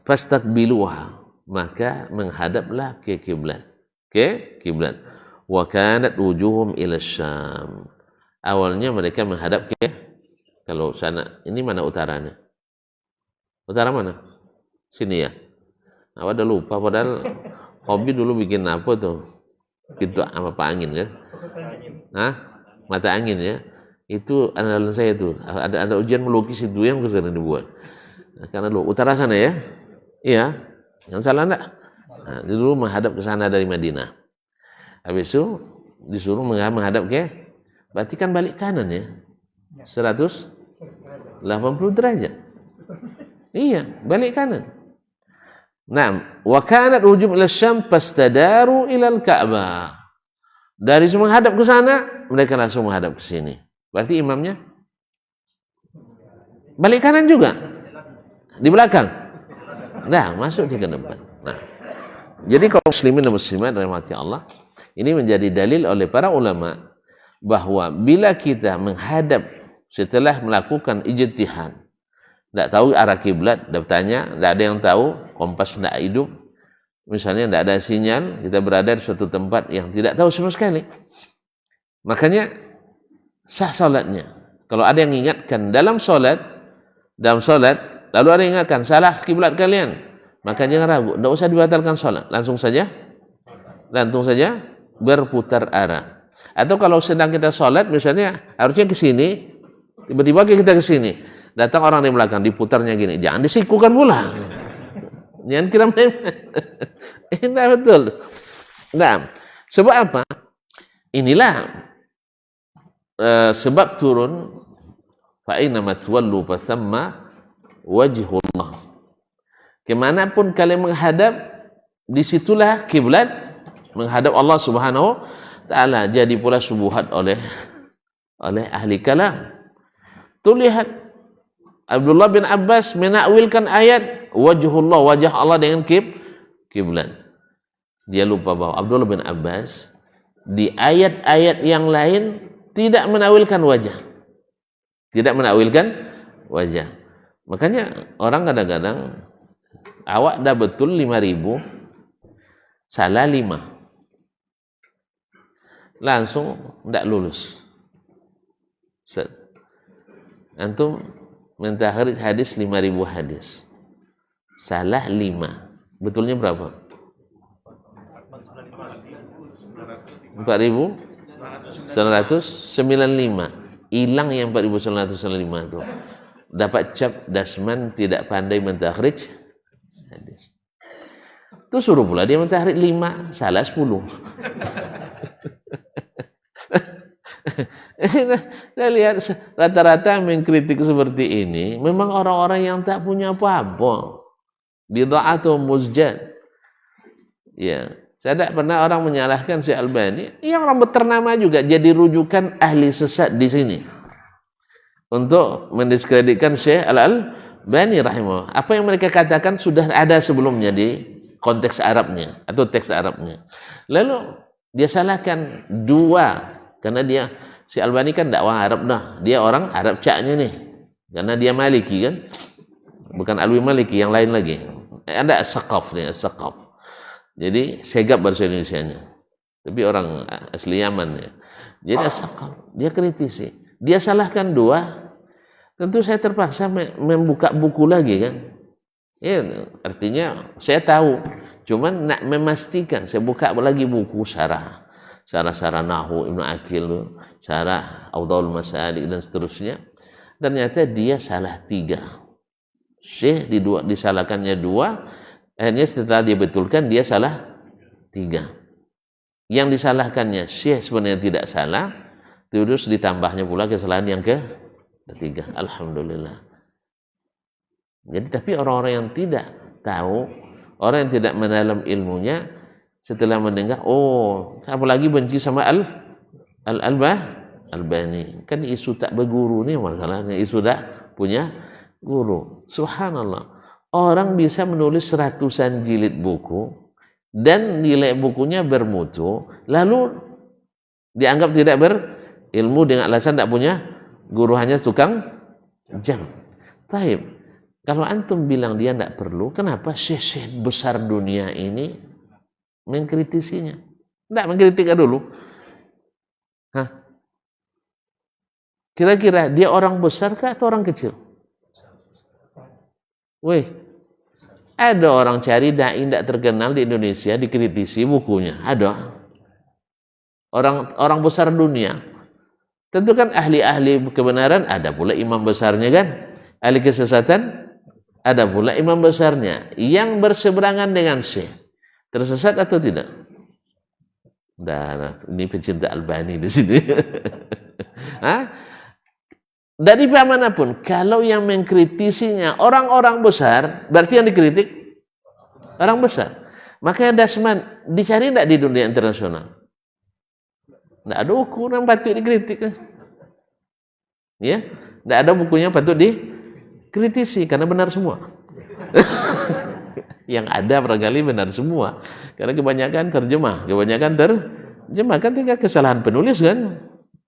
Fastaqbiluha, maka menghadaplah ke kiblat. Kiblat. Wa kanat wujuhum ila Syam. Awalnya mereka menghadap ke, kalau sana, ini mana utaranya? Utara mana? Sini ya. Awak udah lupa, padahal hobi dulu bikin apa tuh? Gitu sama Pak Angin kan? Mata angin ya. Itu andalan saya tuh. Ada ujian melukis itu yang kesana dibuat. Nah, karena lu utara sana ya. Iya. Yang salah enggak? Nah, dulu menghadap ke sana dari Madinah. Habis itu disuruh menghadap ke, berarti kan balik kanan ya. 180 derajat. Iya, balik kanan. Nah, wa kanat ujum ila Syam fastadaru ila al-Ka'bah. Dari semua menghadap ke sana, mereka langsung menghadap ke sini. Berarti imamnya balik kanan juga, di belakang. Nah, masuk di ke depan. Nah, jadi kaum muslimin dan muslimat rahmati Allah, ini menjadi dalil oleh para ulama bahwa bila kita menghadap setelah melakukan ijtihad, tidak tahu arah kiblat, bertanya, tidak ada yang tahu, kompas tidak hidup, misalnya tidak ada sinyal, kita berada di suatu tempat yang tidak tahu sama sekali, makanya sah salatnya. Kalau ada yang ingatkan dalam solat, lalu ada yang ingatkan salah kiblat kalian, maka jangan ragu, tidak usah dibatalkan solat, langsung saja berputar arah. Atau kalau sedang kita solat, misalnya harusnya ke sini, tiba-tiba kita ke sini, datang orang di belakang, diputarnya gini, jangan disikukan pula, jangan kira main. Ini betul. Nah, sebab apa? Inilah sebab turun fa aina matwallu fa thamma wajhullah. Kemanapun kalian menghadap, disitulah kiblat, menghadap Allah Subhanahu Ta'ala jadi pula subuhat oleh ahli kalam. Tuh lihat Abdullah bin Abbas menakwilkan ayat wajhullah, wajah Allah dengan kiblat. Dia lupa bahwa Abdullah bin Abbas di ayat-ayat yang lain tidak menakwilkan wajah. Tidak menakwilkan wajah. Makanya orang kadang-kadang awak dah betul 5.000, salah 5. Langsung tidak lulus. Antum mentahrid hadis 5.000 hadis. Salah 5. Betulnya berapa? 4.995. Hilang yang 4.995 itu. Dapat cap Dasman tidak pandai mentahrid hadis. Itu suruh pula dia mentahrid 5, salah 10. Saya lihat rata-rata mengkritik seperti ini memang orang-orang yang tak punya apa-apa. Bid'atu muzjad. Ya, saya tidak pernah orang menyalahkan Syekh Albani. Yang orang ternama juga jadi rujukan ahli sesat di sini untuk mendiskreditkan Syekh Al-Albani rahimahullah. Apa yang mereka katakan sudah ada sebelumnya di konteks Arabnya atau teks Arabnya. Lalu dia salahkan dua karena dia si Albani kan dakwah Arab dah. Dia orang Arab caknya nih. Karena dia Maliki kan. Bukan Alwi Maliki, yang lain lagi. Ada As-Saqaf nih, As-Saqaf. Jadi segap bahasa Indonesianya. Tapi orang asli Yaman ya. Jadi As-Saqaf, dia kritisi. Dia salahkan dua. Tentu saya terpaksa membuka buku lagi kan. Ya, artinya saya tahu. Cuman nak memastikan saya buka lagi buku syarah Nahu Ibnu Aqil, syarah Awdaul Masalik dan seterusnya. Ternyata dia salah 3. Syekh disalahkannya 2, akhirnya setelah dia betulkan dia salah 3. Yang disalahkannya Syekh sebenarnya tidak salah, terus ditambahnya pula kesalahan yang ketiga. Alhamdulillah. Jadi tapi orang-orang yang tidak tahu, orang yang tidak mendalam ilmunya, setelah mendengar, oh, apalagi benci sama Albani. Kan isu tak berguru nih masalahnya, isu tak punya guru. Subhanallah. Orang bisa menulis ratusan jilid buku dan nilai bukunya bermutu, lalu dianggap tidak berilmu dengan alasan tak punya guru, hanya tukang jam. Taib. Kalau antum bilang dia tidak perlu, kenapa syekh-syekh besar dunia ini mengkritisinya? Tidak mengkritik dulu. Hah? Kira-kira dia orang besar kah atau orang kecil? Wih, ada orang cari dai tidak terkenal di Indonesia dikritisi bukunya. Ada. Orang besar dunia. Tentu kan ahli-ahli kebenaran, ada pula imam besarnya kan. Ahli kesesatan, ada pula imam besarnya yang berseberangan dengan syekh. Tersesat atau tidak? Nah, ini pecinta Albani di sini. Dari pihak manapun, kalau yang mengkritisinya orang-orang besar, berarti yang dikritik orang besar. Makanya Dasman dicari tidak di dunia internasional? Tidak ada ukuran patut dikritik. Ya, tidak ada bukunya patut dikritisi karena benar semua. Yang ada barangkali benar semua, karena kebanyakan terjemah kan tinggal kesalahan penulis kan.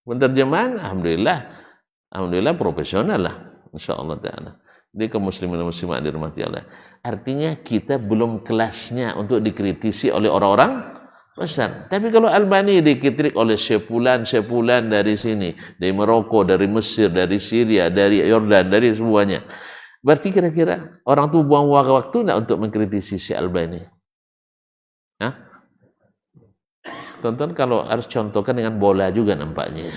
Penterjemahan alhamdulillah profesional lah, insyaallah taala. Jadi kaum muslimin dan muslimat dirahmati Allah. Artinya kita belum kelasnya untuk dikritisi oleh orang-orang besar. Tapi kalau Albani dikritik oleh sepulan dari sini, dari Maroko, dari Mesir, dari Syria, dari Yordan, dari semuanya. Berarti kira-kira orang tu buang waktu enggak untuk mengkritisi si Albani? Hah? Tonton kalau harus contohkan dengan bola juga nampaknya.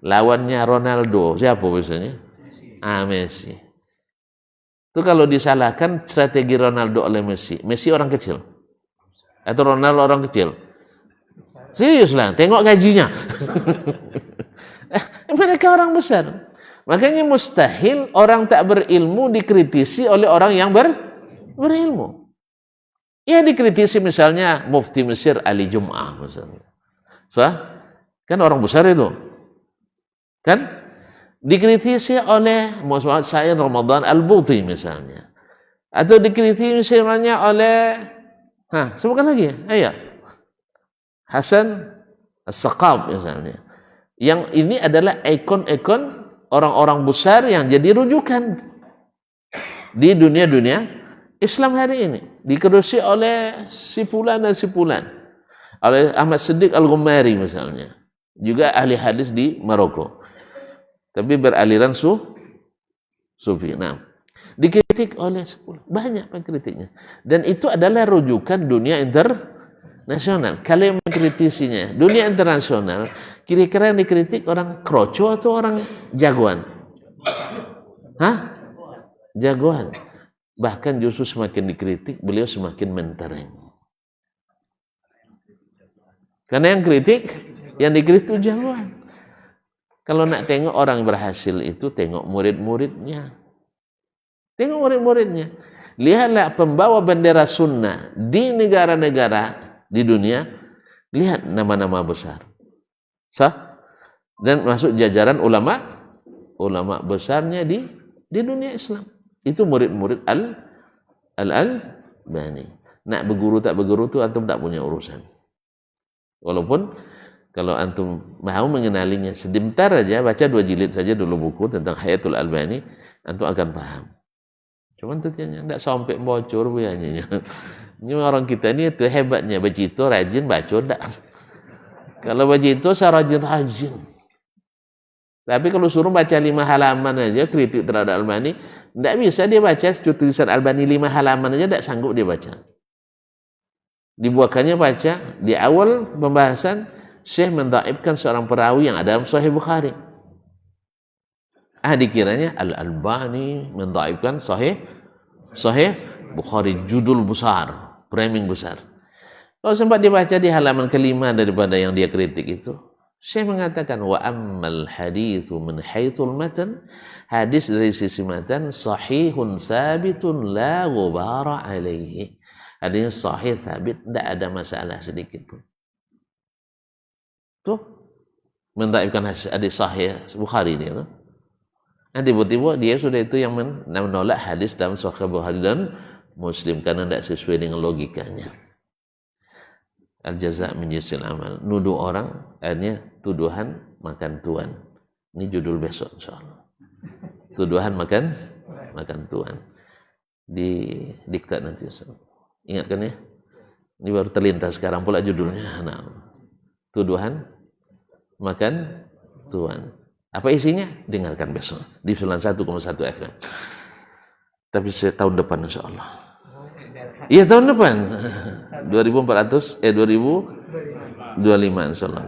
Lawannya Ronaldo, siapa biasanya? Messi. Itu kalau disalahkan strategi Ronaldo oleh Messi. Messi orang kecil. Atau Ronaldo orang kecil. Serius lah, tengok gajinya. Mereka orang besar. Makanya mustahil orang tak berilmu dikritisi oleh orang yang berilmu. Ya dikritisi misalnya Mufti Mesir Ali Jum'ah misalnya. Sah? Kan orang besar itu. Kan? Dikritisi oleh Muhammad Said Ramadan Al-Buti misalnya. Atau dikritisi misalnya oleh sebutkan lagi ya. Ayo. Hasan As-Saqaf misalnya. Yang ini adalah ikon-ikon orang-orang besar yang jadi rujukan di dunia-dunia Islam hari ini. Dikerusi oleh si fulan dan si fulan. Oleh Ahmad Siddiq Al-Ghumari misalnya. Juga ahli hadis di Maroko. Tapi beraliran Sufi. Nah, dikritik oleh 10. Banyak kritiknya. Dan itu adalah rujukan dunia internasional. Kalau yang mengkritisinya dunia internasional, kira-kira yang dikritik orang kroco atau orang jagoan? Jagoan. Bahkan justru semakin dikritik, beliau semakin mentereng. Karena yang dikritik jagoan. Kalau nak tengok orang berhasil itu, tengok murid-muridnya. Tengok murid-muridnya. Lihatlah pembawa bendera sunnah di negara-negara di dunia. Lihat nama-nama besar. Sah? Dan masuk jajaran ulama besarnya di dunia Islam. Itu murid-murid Al-Albani. Nak berguru tak berguru itu antum tak punya urusan. Walaupun kalau antum mau mengenalinya sebentar aja, baca 2 jilid saja dulu buku tentang Hayatul Albani, antum akan paham. Cuman tentunya tidak sampai bocor biasanya. Ini orang kita ini itu hebatnya, begitu rajin baca tak. Kalau begitu saya rajin. Tapi kalau suruh baca 5 halaman aja kritik terhadap Albani, tidak bisa dia baca tulisan Albani 5 halaman aja, tidak sanggup dia baca. Dibuatkannya baca di awal pembahasan Syekh mendhaifkan seorang perawi yang ada dalam Sahih Bukhari. Dikiranya Al-Albani mendhaifkan Sahih Bukhari, judul besar, framing besar. Kalau sempat dibaca di halaman kelima daripada yang dia kritik itu, Syekh mengatakan wa ammal haditsu min haitsul matan, hadis dari sisi matan sahihun tsabitun la ghubara alaihi. Hadis sahih tsabit, tidak ada masalah sedikit pun. Tuh mendhaifkan hadis sahih Bukhari ini tuh. Nah, tiba-tiba dia sudah itu yang menolak hadis dalam Sahih Bukhari dan Muslim karena tidak sesuai dengan logikanya. Al-jaza' min jinsil amal. Nuduh orang, akhirnya tuduhan makan tuan. Ini judul besok insyaallah. Tuduhan makan tuan. Di diktat nanti. Ingatkan ya. Ini baru terlintas sekarang pula judulnya. Nah, tuduhan makan tuan. Apa isinya? Dengarkan besok di 91,1 FM. Tapi tahun depan insyaallah. Iya tahun depan. 2025 insyaallah.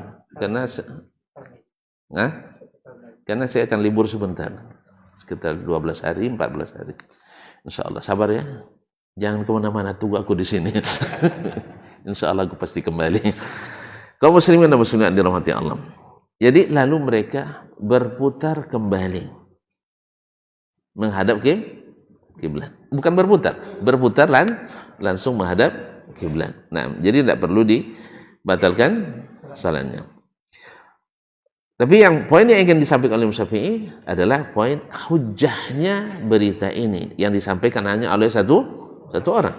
Karena saya akan libur sebentar. Sekitar 12 hari, 14 hari. Insyaallah sabar ya. Jangan kemana-mana, tunggu aku di sini. Insyaallah aku pasti kembali. Kaum muslimin dan muslimat dirahmati Allah. Jadi lalu mereka berputar kembali menghadap kiblat. Bukan berputar langsung menghadap kiblat. Nah, jadi tidak perlu dibatalkan salatnya. Tapi yang poin yang ingin disampaikan oleh Syafi'i adalah poin hujahnya berita ini yang disampaikan hanya oleh satu orang.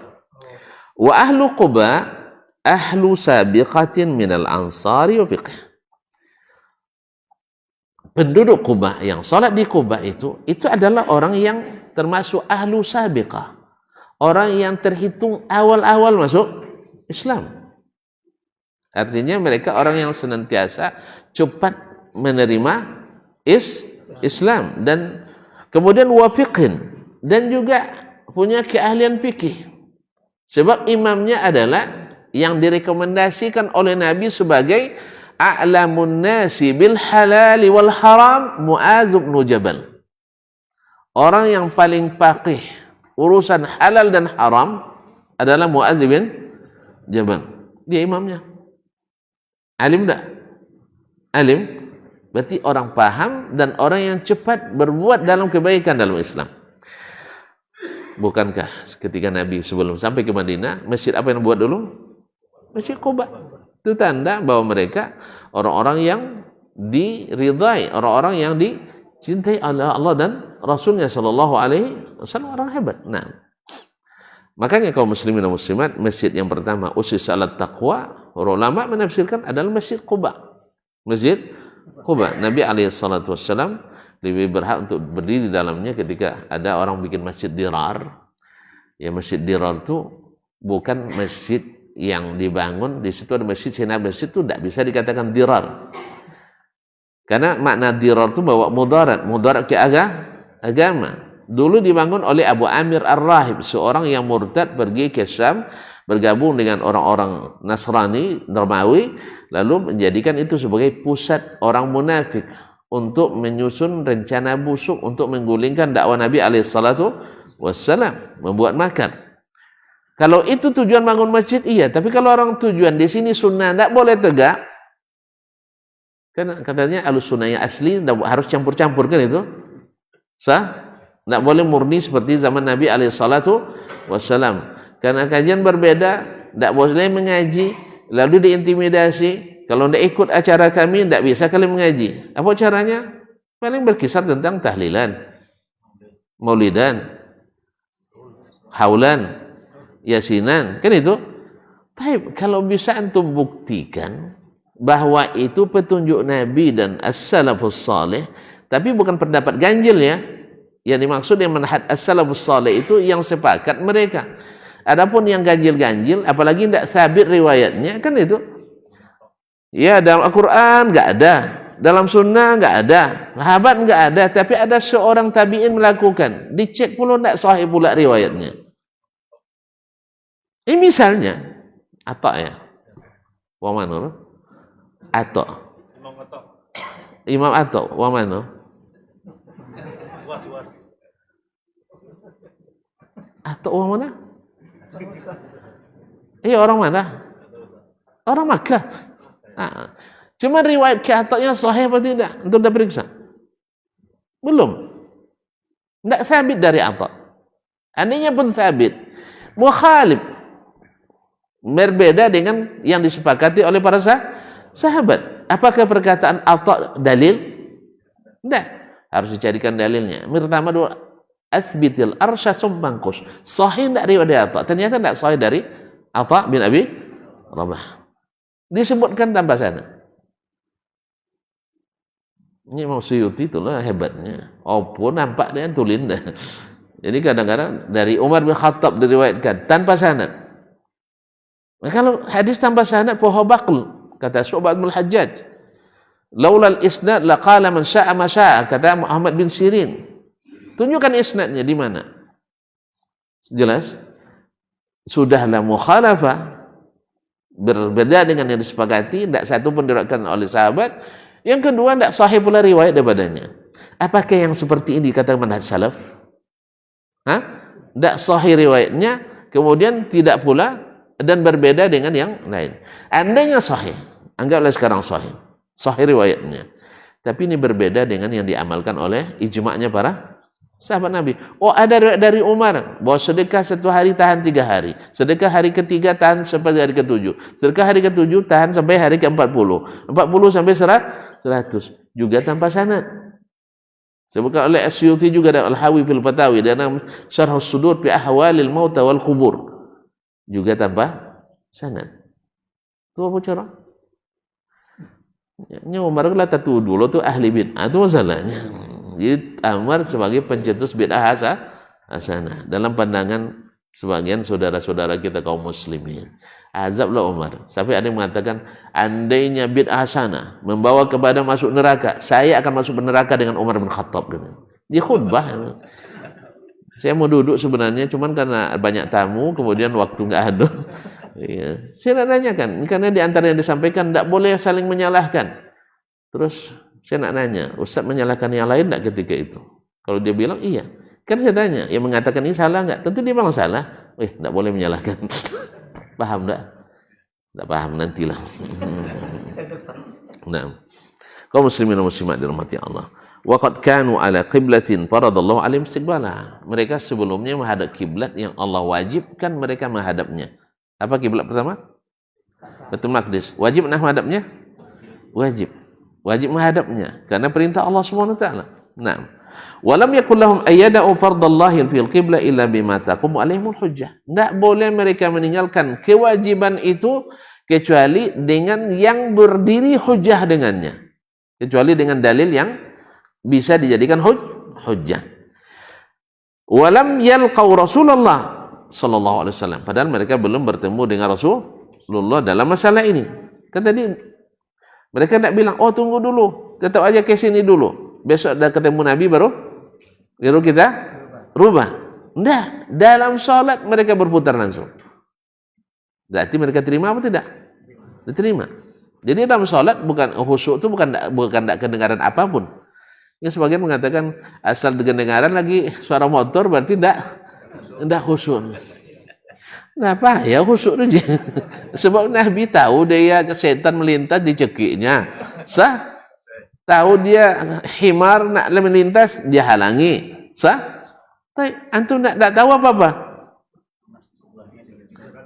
Wa ahlu Quba ahlu sabiqatin minal ansari wa fiqh. Penduduk Quba yang salat di Quba itu adalah orang yang termasuk ahlu sabiqah. Orang yang terhitung awal-awal masuk Islam. Artinya mereka orang yang senantiasa cepat menerima Islam dan kemudian wafiqin dan juga punya keahlian fikih. Sebab imamnya adalah yang direkomendasikan oleh Nabi sebagai a'lamun nasi bil halal wal haram Mu'adz bin Jabal. Orang yang paling faqih urusan halal dan haram adalah Mu'adz bin Jabal. Dia imamnya. Alim tak? Alim. Berarti orang paham dan orang yang cepat berbuat dalam kebaikan dalam Islam. Bukankah ketika Nabi sebelum sampai ke Madinah, masjid apa yang buat dulu? Masjid Quba. Itu tanda bahwa mereka orang-orang yang diridhai, orang-orang yang dicintai oleh Allah dan Rasulnya Shallallahu Alaihi Wasallam, orang hebat. Nah, makanya kaum muslimin dan muslimat, masjid yang pertama usis alat taqwa, ulama menafsirkan adalah Masjid Quba. Masjid Quba, Nabi Alaihissalam lebih berhak untuk berdiri di dalamnya ketika ada orang bikin masjid dirar. Ya, masjid dirar itu bukan masjid yang dibangun di situ ada masjid, sehingga masjid itu tidak bisa dikatakan dirar. Karena makna dirar itu bawa mudarat ke agama. Dulu dibangun oleh Abu Amir Ar-Rahib, seorang yang murtad pergi ke Syam, bergabung dengan orang-orang Nasrani, Romawi, lalu menjadikan itu sebagai pusat orang munafik untuk menyusun rencana busuk untuk menggulingkan dakwah Nabi alaihissalam, membuat makar. Kalau itu tujuan bangun masjid, iya. Tapi kalau orang tujuan di sini sunnah, tidak boleh tegak. Kan katanya alus sunnah yang asli harus campur-campur, kan itu? Sah? Tidak boleh murni seperti zaman Nabi alaihissalam. Karena kajian berbeda, tidak boleh mengaji, lalu diintimidasi. Kalau tidak ikut acara kami, tidak bisa kalian mengaji. Apa caranya? Paling berkisar tentang tahlilan, maulidan, haulan, yasinan, kan itu. Tapi kalau bisa antum buktikan bahwa itu petunjuk Nabi dan as-salafus salih, tapi bukan pendapat ganjil ya. Yang dimaksud yang manhaj as-salafus salih itu yang sepakat mereka. Adapun yang ganjil-ganjil, apalagi tidak sabit riwayatnya, kan itu. Ya, dalam Al-Quran nggak ada, dalam Sunnah nggak ada, sahabat nggak ada, tapi ada seorang tabi'in melakukan, dicek pula tidak sahih pula riwayatnya. Ini misalnya, Atta ya, wa mana? Atta. Imam Atta, wa mana? Atta wa mana? Orang mana? Orang Makkah. Nah, cuma riwayat Atta-nya sahih apa tidak? Untuk dah periksa. Belum. Tidak sabit dari Atta. Andainya pun sabit, mukhalif, berbeda dengan yang disepakati oleh para sahabat. Apakah perkataan Atta dalil? Tidak. Harus dicarikan dalilnya. Pertama dua, asbitil arsya sumbangkus. Sahih tidak riwayat Atta? Ternyata tidak sahih dari Atta bin Abi Rabah. Disebutkan tanpa sana. Ini Imam Suyuti itulah hebatnya. Apa nampak dia tulin dah. Jadi kadang-kadang dari Umar bin Khattab diriwayatkan tanpa sanad. Nah, kalau hadis tanpa sanad poho baql, kata Syu'bah bin Hajjaj. Laulal isnad laqala man sya'a ma sya'a, kata Muhammad bin Sirin. Tunjukkan isnadnya di mana? Jelas? Sudahlah mukhalafah, berbeda dengan yang disepakati, tidak satu pun diriwayatkan oleh sahabat. Yang kedua, tidak sahih pula riwayat daripadanya. Apakah yang seperti ini dikatakan manhaj salaf? Tidak sahih riwayatnya, kemudian tidak pula dan berbeda dengan yang lain. Andainya sahih, anggaplah sekarang sahih riwayatnya, tapi ini berbeda dengan yang diamalkan oleh ijma'nya para sahabat Nabi. Oh, ada riwayat dari Umar bahwa sedekah satu hari tahan 3 hari, sedekah hari ketiga tahan sampai hari ke-7, sedekah hari ke-7 tahan sampai hari ke-40, 40 sampai 100, juga tanpa sanad. Sebutkan oleh Asyuti juga dalam Al-Hawi fil Fatawi, dalam Syarh As-Sudur fi Ahwalil Mauta wal Qubur, juga tanpa sanad. Itu apa cara? Ini Umar lah tatu dulu tuh ahli bid'ah, itu masalahnya. Jadi Umar sebagai pencetus bid'ah hasanah dalam pandangan sebagian saudara-saudara kita kaum muslimin. Azablah Umar. Sampai ada yang mengatakan, andainya bid'ah hasanah membawa kepada masuk neraka, saya akan masuk neraka dengan Umar bin Khattab. Dia khutbah. Saya mau duduk sebenarnya, cuman karena banyak tamu, kemudian waktu nggak ada. Ya. Saya nak nanyakan, karena di antara yang disampaikan tidak boleh saling menyalahkan. Terus saya nak nanya, Ustaz menyalahkan yang lain tidak ketika itu? Kalau dia bilang iya, kan saya tanya, yang mengatakan ini salah nggak? Tentu dia bilang salah. Tidak boleh menyalahkan. Paham tak? Tidak paham nantilah. Nah, kaum muslimin dan muslimat dirahmati Allah. Waqad kanu ala qiblatin faradallahu alaihim istiqbala. Mereka sebelumnya menghadap kiblat yang Allah wajibkan mereka menghadapnya. Apa kiblat pertama? Baitul Maqdis. Wajib menghadapnya? Wajib. Wajib menghadapnya karena perintah Allah Subhanahu wa taala. Naam. Walam yakul lahum ayyada'u fardallahi fil qibla illa bima taqum alaihimul hujjah. Enggak boleh mereka meninggalkan kewajiban itu kecuali dengan yang berdiri hujjah dengannya. Kecuali dengan dalil yang bisa dijadikan hujjah. Walam yalqau Rasulullah sallallahu alaihi wasallam. Padahal mereka belum bertemu dengan Rasulullah dalam masalah ini. Kan tadi mereka tidak bilang, oh tunggu dulu, tetap aja ke sini dulu. Besok dah ketemu Nabi baru kita rubah. Enggak, dalam sholat mereka berputar langsung. Berarti mereka terima apa tidak? Diterima. Jadi dalam sholat bukan khusyuk itu bukan tidak kedengaran apapun. Ya sebagian mengatakan asal kedengaran lagi suara motor berarti tidak khusyuk. Kenapa? Ya khusyuk aja. Sebab Nabi tahu dia setan melintas di cekiknya. Sah? Tahu dia himar nak melintas, dia halangi. Sah? Tapi antum tak tahu apa-apa.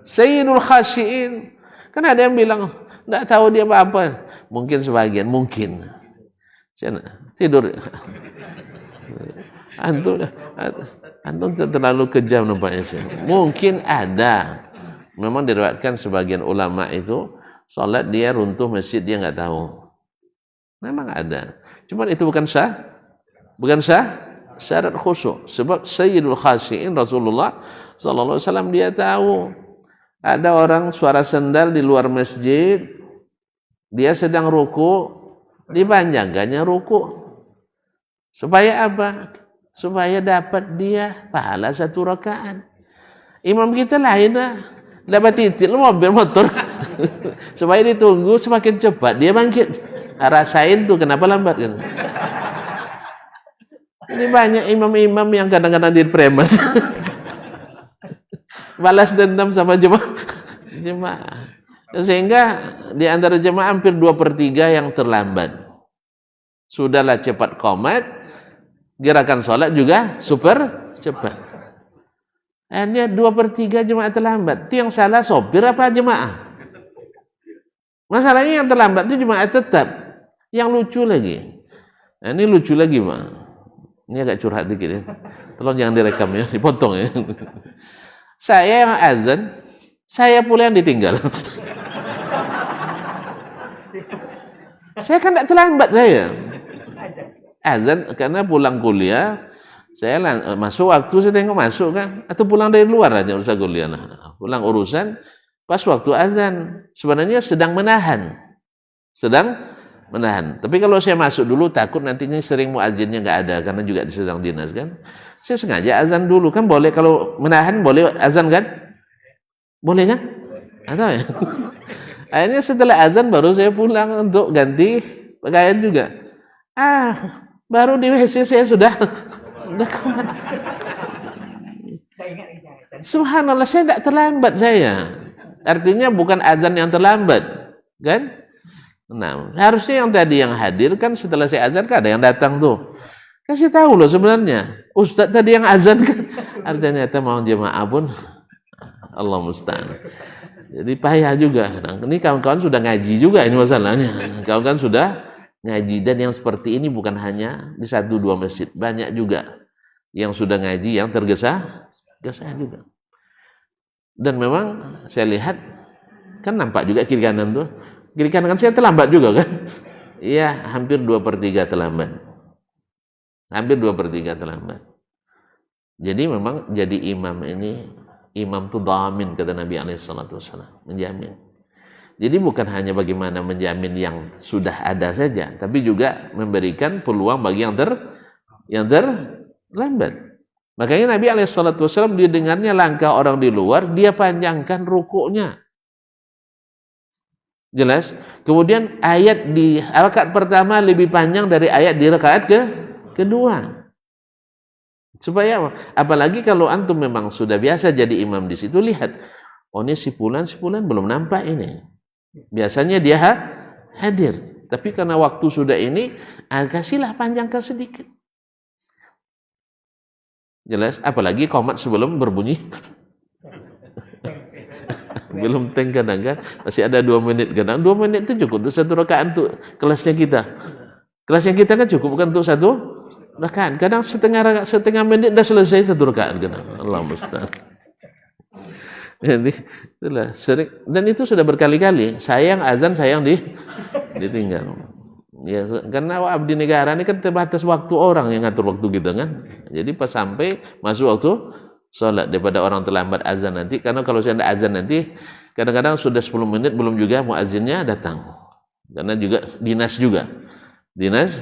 Sayyidul khasyiin. Kan ada yang bilang, tak tahu dia apa-apa. Mungkin sebagian, mungkin. Tidur. Antum terlalu kejam nampaknya sih. Mungkin ada. Memang diriwayatkan sebagian ulama itu salat dia runtuh masjid dia nggak tahu. Memang ada. Cuma itu bukan syarat khusyuk. Sebab Sayyidul Khasyiin Rasulullah sallallahu alaihi wasallam dia tahu ada orang suara sendal di luar masjid, dia sedang ruku, dipanjangkannya ruku. Supaya apa? Supaya dapat dia pahala 1 rakaat. Imam kita lain lah, dapat titik mobil motor. Supaya ditunggu semakin cepat dia bangkit. Rasain tuh kenapa lambat kan? Ini banyak imam-imam yang kadang-kadang jadi preman. Balas dendam sama jemaah. Sehingga di antara jemaah hampir 2/3 yang terlambat. Sudahlah cepat qomat, gerakan sholat juga super cepat. Hanya 2/3 jemaah terlambat. Itu yang salah sopir apa jemaah? Masalahnya yang terlambat itu jemaah tetap. Yang lucu lagi. Nah, ini lucu lagi, Pak. Ini agak curhat dikit ya. Tolong jangan direkam ya, dipotong ya. Saya yang azan, saya pula yang ditinggal. Saya kan tidak terlambat saya. Azan karena pulang kuliah, saya masuk waktu saya tengok masuk kan, atau pulang dari luar aja urusan kuliah. Nah, pulang urusan pas waktu azan, sebenarnya sedang menahan. Tapi kalau saya masuk dulu takut nantinya sering muazzinnya nggak ada karena juga sedang dinas kan. Saya sengaja azan dulu kan boleh, kalau menahan boleh azan kan? Boleh kan? Atau ya? Akhirnya setelah azan baru saya pulang untuk ganti pakaian juga. Baru di WC saya sudah kawan. Subhanallah, saya tidak terlambat saya. Artinya bukan azan yang terlambat, kan? Nah, harusnya yang tadi yang hadir kan setelah saya azan kan ada yang datang tuh. Kasih tahu loh sebenarnya. Ustadz tadi yang azan kan. Artinya ternyata mau jemaah pun Allah musta'an. Jadi payah juga. Nah, ini kawan-kawan sudah ngaji juga ini masalahnya. Kawan-kawan sudah ngaji, dan yang seperti ini bukan hanya di 1-2 masjid, banyak juga yang sudah ngaji yang tergesa-gesa juga. Dan memang saya lihat kan nampak juga kiri kanan tuh. Kiri kanan saya terlambat juga kan? Iya, hampir 2/3 terlambat. Hampir 2/3 terlambat. Jadi memang jadi imam ini, imam itu dhamin kata Nabi SAW, menjamin. Jadi bukan hanya bagaimana menjamin yang sudah ada saja, tapi juga memberikan peluang bagi yang terlambat. Makanya Nabi SAW didengarnya langkah orang di luar, dia panjangkan rukuknya. Jelas? Kemudian ayat di rakaat pertama lebih panjang dari ayat di rakaat kedua. Supaya apa? Apalagi kalau antum memang sudah biasa jadi imam di situ, lihat, oh ini si fulan belum nampak ini. Biasanya dia hadir, tapi karena waktu sudah ini, kasihlah panjangkan sedikit. Jelas? Apalagi qomat sebelum berbunyi belum teng kadang kan, masih ada 2 menit kadang. 2 menit itu cukup untuk 1 rakaat untuk kelasnya kita. Kelasnya kita kan cukup bukan untuk 1 rakaat. Kadang setengah menit dah selesai 1 rakaat kadang. Allah musta'an. Jadi itulah sering, dan itu sudah berkali-kali. Sayang azan, sayang ditinggal. Ya, karena abdi negara ini kan terbatas waktu orang yang ngatur waktu kita kan. Jadi pas sampai masuk waktu sholat daripada orang terlambat azan nanti. Karena kalau saya ada azan nanti, kadang-kadang sudah 10 menit belum juga muazzinnya datang. Karena juga dinas juga. Dinas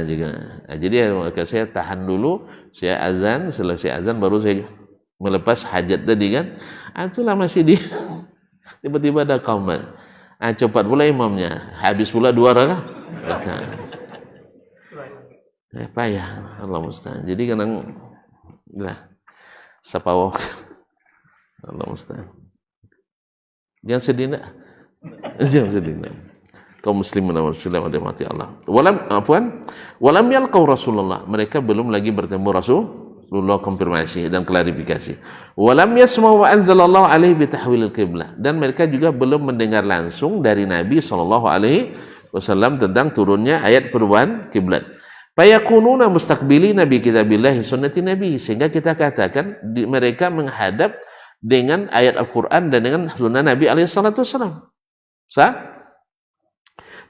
juga. Jadi maka saya tahan dulu, saya azan, setelah saya azan baru saya melepas hajat tadi kan. Itulah masih tiba-tiba ada qauman. Cepat pula imamnya, habis pula 2 rakaat. Payah, Allah musta'an. Jadi kadang lah sapawok. Allah musta'an. Jangan sedih nak. Jangan sedih nak. Kaum muslimin dan muslimat yang mati Allah. Walam yalqau Rasulullah. Mereka belum lagi bertemu Rasulullah, konfirmasi dan klarifikasi. Walam yasma'u wa anzalallahu alaihi bitahwilil qiblah. Dan mereka juga belum mendengar langsung dari Nabi sallallahu alaihi wasallam tentang turunnya ayat perubahan kiblat. Fayakununa mustaqbilina bi kitabillahi sunnati nabi, sehingga kita katakan mereka menghadap dengan ayat Al-Qur'an dan dengan sunnah Nabi alaihi salatu wasallam.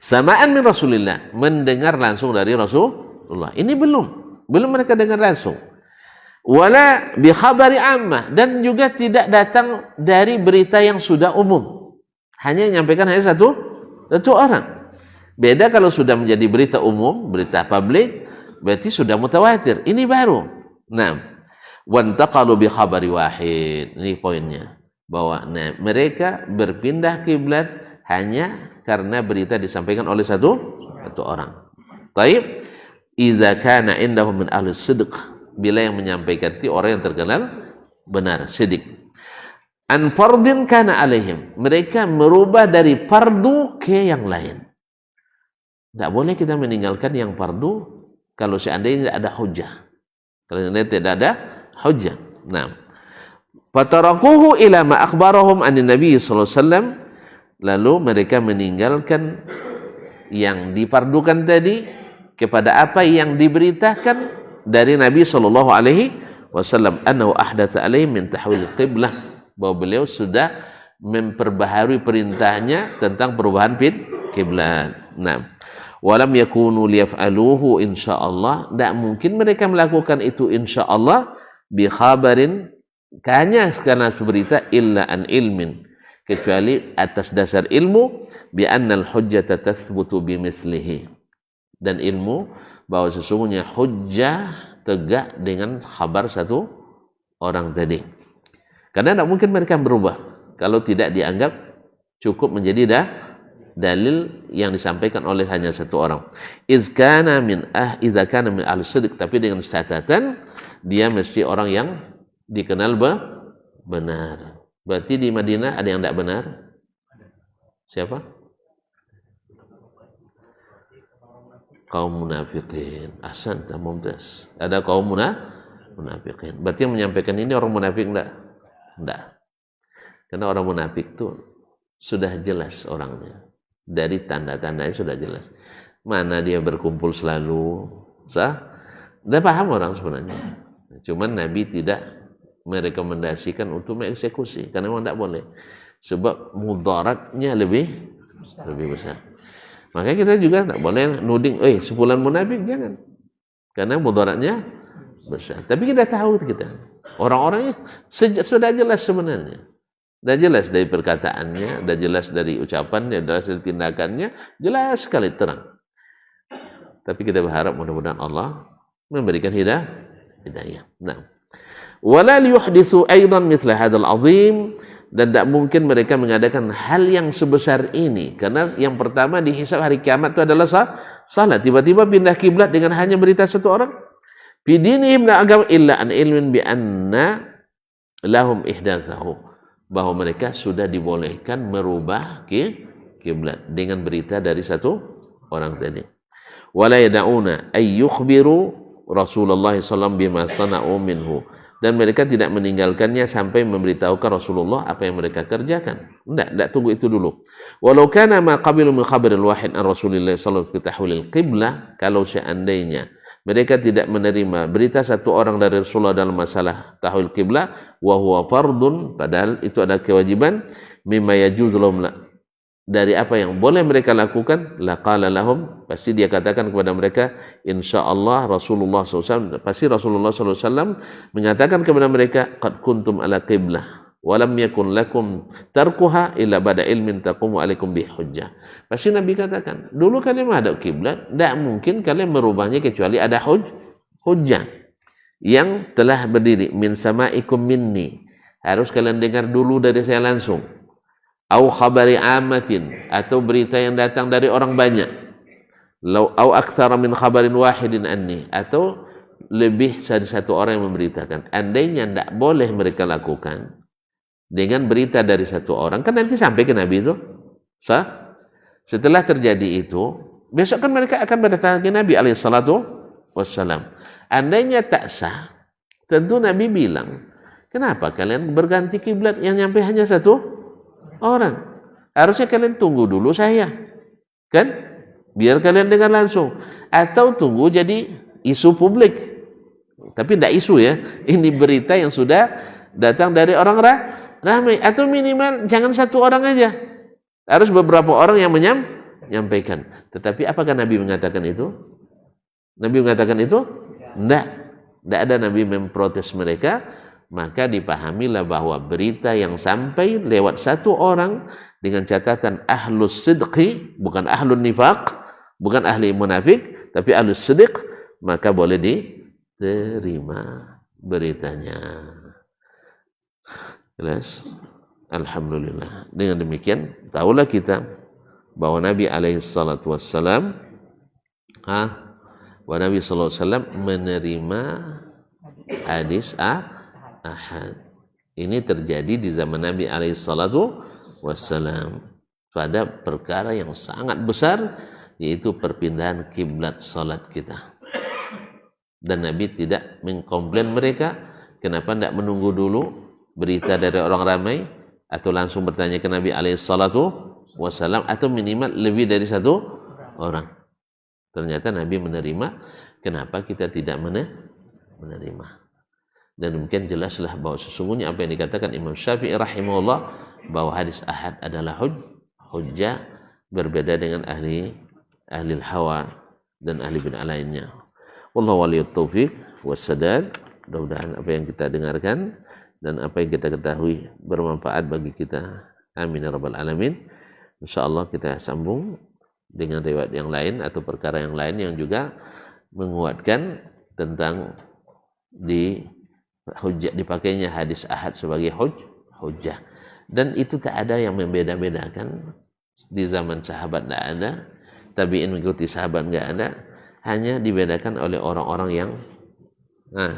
Samaan min Rasulillah, mendengar langsung dari Rasulullah. Ini belum mereka dengar langsung. Wala bi khabari ammah, dan juga tidak datang dari berita yang sudah umum. Hanya menyampaikan hanya satu orang. Beda kalau sudah menjadi berita umum, berita publik, berarti sudah mutawatir. Ini baru. Nah, wantaqalu bi khabari wahid. Ini poinnya. Bahwa mereka berpindah kiblat hanya karena berita disampaikan oleh satu orang. Taib, iza kana indahum min ahli sidq, bila yang menyampaikan itu orang yang terkenal benar, sidik. An fardin kana alaihim, mereka merubah dari fardu ke yang lain. Tidak boleh kita meninggalkan yang fardu kalau seandainya tidak ada hujjah. Kalau seandainya tidak ada hujjah. Nah, fatarakuhu ila ma akhbarahum anin nabi sallallahu alaihi wasallam, lalu mereka meninggalkan yang difardukan tadi kepada apa yang diberitakan dari Nabi sallallahu alaihi wasallam, annahu ahdatsa alaihi min tahwil qiblah, bahwa beliau sudah memperbaharui perintahnya tentang perubahan kiblat. Nah, walam yakunu liyaf'aluhu insyaallah, tidak mungkin mereka melakukan itu insyaallah bi khabarin, hanya karena berita, illa an ilmin, kecuali atas dasar ilmu, bi annal hujjata tathbutu bimithlihi, dan ilmu bahwa sesungguhnya hujjah tegak dengan khabar satu orang tadi. Karena tidak mungkin mereka berubah kalau tidak dianggap cukup menjadi dalil yang disampaikan oleh hanya satu orang. Iza kana min ahli sidq, tapi dengan catatan dia mesti orang yang dikenal benar. Berarti di Madinah ada yang tidak benar? Siapa? Kaum munafikin. Ahsan, mumtaz. Ada kaum munafikin. Berarti yang menyampaikan ini orang munafik enggak? Enggak. Karena orang munafik itu sudah jelas orangnya. Dari tanda-tandanya sudah jelas. Mana dia berkumpul selalu. Sudah paham orang sebenarnya. Cuman Nabi tidak merekomendasikan untuk mengeksekusi, karena memang tidak boleh, sebab mudaratnya lebih besar. Makanya kita juga tak boleh nuding, sepulan munafik, jangan, karena mudaratnya besar. Tapi kita tahu, kita orang-orangnya sudah jelas sebenarnya, sudah jelas dari perkataannya, sudah jelas dari ucapannya, jelas dari tindakannya, jelas sekali terang. Tapi kita berharap mudah-mudahan Allah memberikan hidayah. Nah, wala liyuhditsu aidan mithla hadzal azim, dan tidak mungkin mereka mengadakan hal yang sebesar ini, karena yang pertama dihisab hari kiamat itu adalah salat. Tiba-tiba pindah kiblat dengan hanya berita satu orang. Fi dinihim la agam illa an ilmin bi anna lahum ihdatsahu, bahwa mereka sudah dibolehkan merubah kiblat dengan berita dari satu orang tadi. Wala yad'una ay yukhbiru Rasulullah sallallahu alaihi wasallam bima sana'u minhu, dan mereka tidak meninggalkannya sampai memberitahukan Rasulullah apa yang mereka kerjakan. Enggak tunggu itu dulu. Walau kana ma qabilu min khabaril wahid an Rasulillah sallallahu alaihi wasallam qiblah, kalau seandainya mereka tidak menerima berita satu orang dari Rasulullah dalam masalah tahwil qiblah, wa huwa fardun, padahal itu ada kewajiban, mimma yajuzu lahum, dari apa yang boleh mereka lakukan, laqala lahum, pasti dia katakan kepada mereka, insyaallah Rasulullah SAW, pasti Rasulullah SAW menyatakan kepada mereka, qad kuntum ala qiblah walam yakun lakum tarkuha illa ba'da ilmin taqumu alaikum bihujjah. Pasti Nabi katakan, dulu kalian ada kiblat, tidak mungkin kalian merubahnya kecuali ada hujjah yang telah berdiri, min samaikum minni, harus kalian dengar dulu dari saya langsung, au khabari amatin, atau berita yang datang dari orang banyak, au aktsara min khabarin wahidin anni, atau lebih dari satu orang yang memberitakan. Andainya tidak boleh mereka lakukan dengan berita dari satu orang, kan nanti sampai ke Nabi itu sah. Setelah terjadi itu, besok kan mereka akan berdatang ke Nabi alaihissalatu wassalam. Andainya tak sah, tentu Nabi bilang, kenapa kalian berganti kiblat yang nyampe hanya satu orang? Harusnya kalian tunggu dulu saya, kan? Biar kalian dengar langsung. Atau tunggu jadi isu publik. Tapi tidak isu ya. Ini berita yang sudah datang dari orang ramai. Atau minimal jangan satu orang aja. Harus beberapa orang yang menyampaikan. Tetapi apakah Nabi mengatakan itu? Nabi mengatakan itu? Tidak. Tidak ada Nabi memprotes mereka. Maka dipahamilah bahwa berita yang sampai lewat satu orang dengan catatan ahlus sidqi, bukan ahlun nifaq, bukan ahli munafik, tapi ahlus sidq, maka boleh diterima beritanya. Jelas? Alhamdulillah. Dengan demikian, tahulah kita bahwa Nabi alaihissalatu wassalam Nabi sallallahu alaihi wasallam menerima hadis ahad. Ini terjadi di zaman Nabi alaihissalatu wassalam pada perkara yang sangat besar, yaitu perpindahan kiblat salat kita. Dan Nabi tidak mengkomplain mereka, kenapa tidak menunggu dulu berita dari orang ramai, atau langsung bertanya ke Nabi alaihissalatu wassalam, atau minimal lebih dari satu orang. Ternyata Nabi menerima. Kenapa kita tidak menerima? Dan demikian jelaslah bahwa sesungguhnya apa yang dikatakan Imam Syafi'i rahimahullah, bahwa hadis ahad adalah hujjah, berbeda dengan ahli hawa dan ahli bid'ah lainnya. Wallahu waliyut taufiq wassadad. Mudah-mudahan apa yang kita dengarkan dan apa yang kita ketahui bermanfaat bagi kita. Amin ya rabbal alamin. Insyaallah kita sambung dengan riwayat yang lain atau perkara yang lain yang juga menguatkan tentang dipakainya hadis ahad sebagai hujjah. Dan itu tak ada yang membeda-bedakan. Di zaman sahabat tidak ada, tabi'in mengikuti sahabat tidak ada, hanya dibedakan oleh orang-orang yang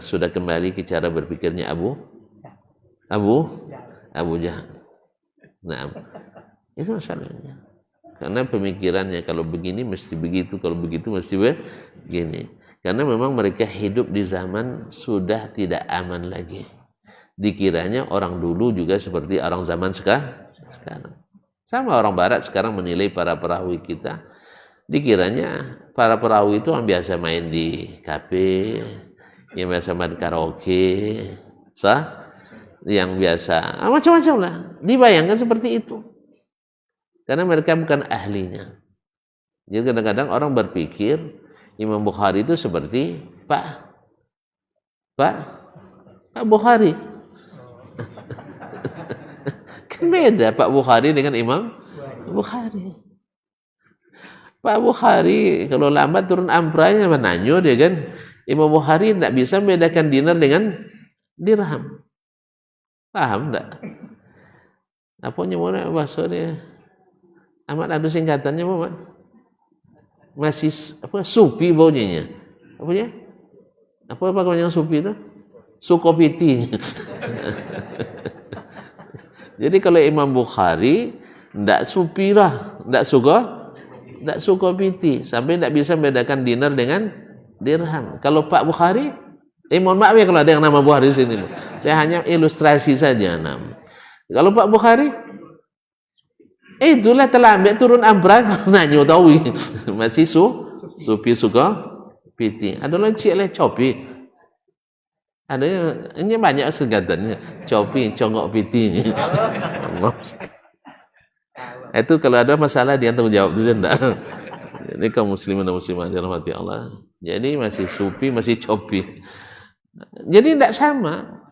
sudah kembali ke cara berpikirnya Abu Jahal. Nah, itu masalahnya. Karena pemikirannya kalau begini mesti begitu, kalau begitu mesti begini. Karena memang mereka hidup di zaman sudah tidak aman lagi. Dikiranya orang dulu juga seperti orang zaman sekarang. Sama orang barat sekarang menilai para perawi kita. Dikiranya para perawi itu yang biasa main di kafe, yang biasa main karaoke, yang biasa macam-macam lah. Dibayangkan seperti itu. Karena mereka bukan ahlinya. Jadi kadang-kadang orang berpikir Imam Bukhari itu seperti Pak Bukhari. Kan beda Pak Bukhari dengan Imam Bukhari. Pak Bukhari kalau lambat turun ampranya menanyo dia kan. Imam Bukhari tidak bisa membedakan dinar dengan dirham. Paham enggak? Apanya mana bahasa dia? Amat ada singkatannya Muhammad. Masih supi baunya. Apa ya? Apa yang supi itu? Sukopiti. Jadi kalau Imam Bukhari ndak supi lah, ndak sukopiti, sampai ndak bisa membedakan dinar dengan dirham. Kalau Pak Bukhari, mohon maaf ya kalau ada yang nama Bukhari di sini. Saya hanya ilustrasi saja nama. Kalau Pak Bukhari Itulah telah ambil turun ambrang nanyo tahu masih supi suka piti. Ada lancik lah copi. Ada ini banyak segatannya copi congok piti. Itu kalau ada masalah dia tanggung jawab itu enggak. Ini kaum muslimin dan muslimat dirahmati Allah. Jadi masih supi masih copi. Jadi tidak sama.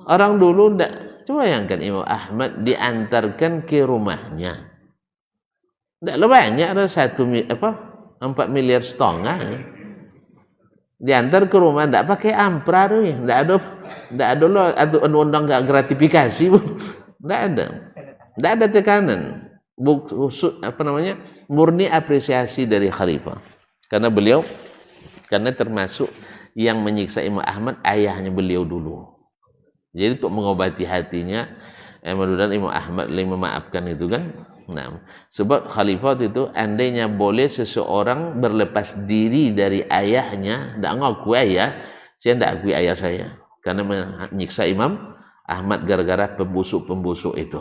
Orang dulu tidak. Coba bayangkan Imam Ahmad diantarkan ke rumahnya. Tidak banyak ada 4,5 miliar diantar ke rumah tidak pakai ampra tuh ya, tidak ada lo undang nggak gratifikasi tidak ada tekanan murni apresiasi dari khalifah karena termasuk yang menyiksa Imam Ahmad ayahnya beliau dulu, jadi untuk mengobati hatinya mudah-mudahan Imam Ahmad memaafkan itu kan. Nah, sebab khalifat itu andainya boleh seseorang berlepas diri dari ayahnya, tidak ngaku ayah, saya tidak akui ayah saya, karena menyiksa Imam Ahmad gara-gara pembusuk-pembusuk itu,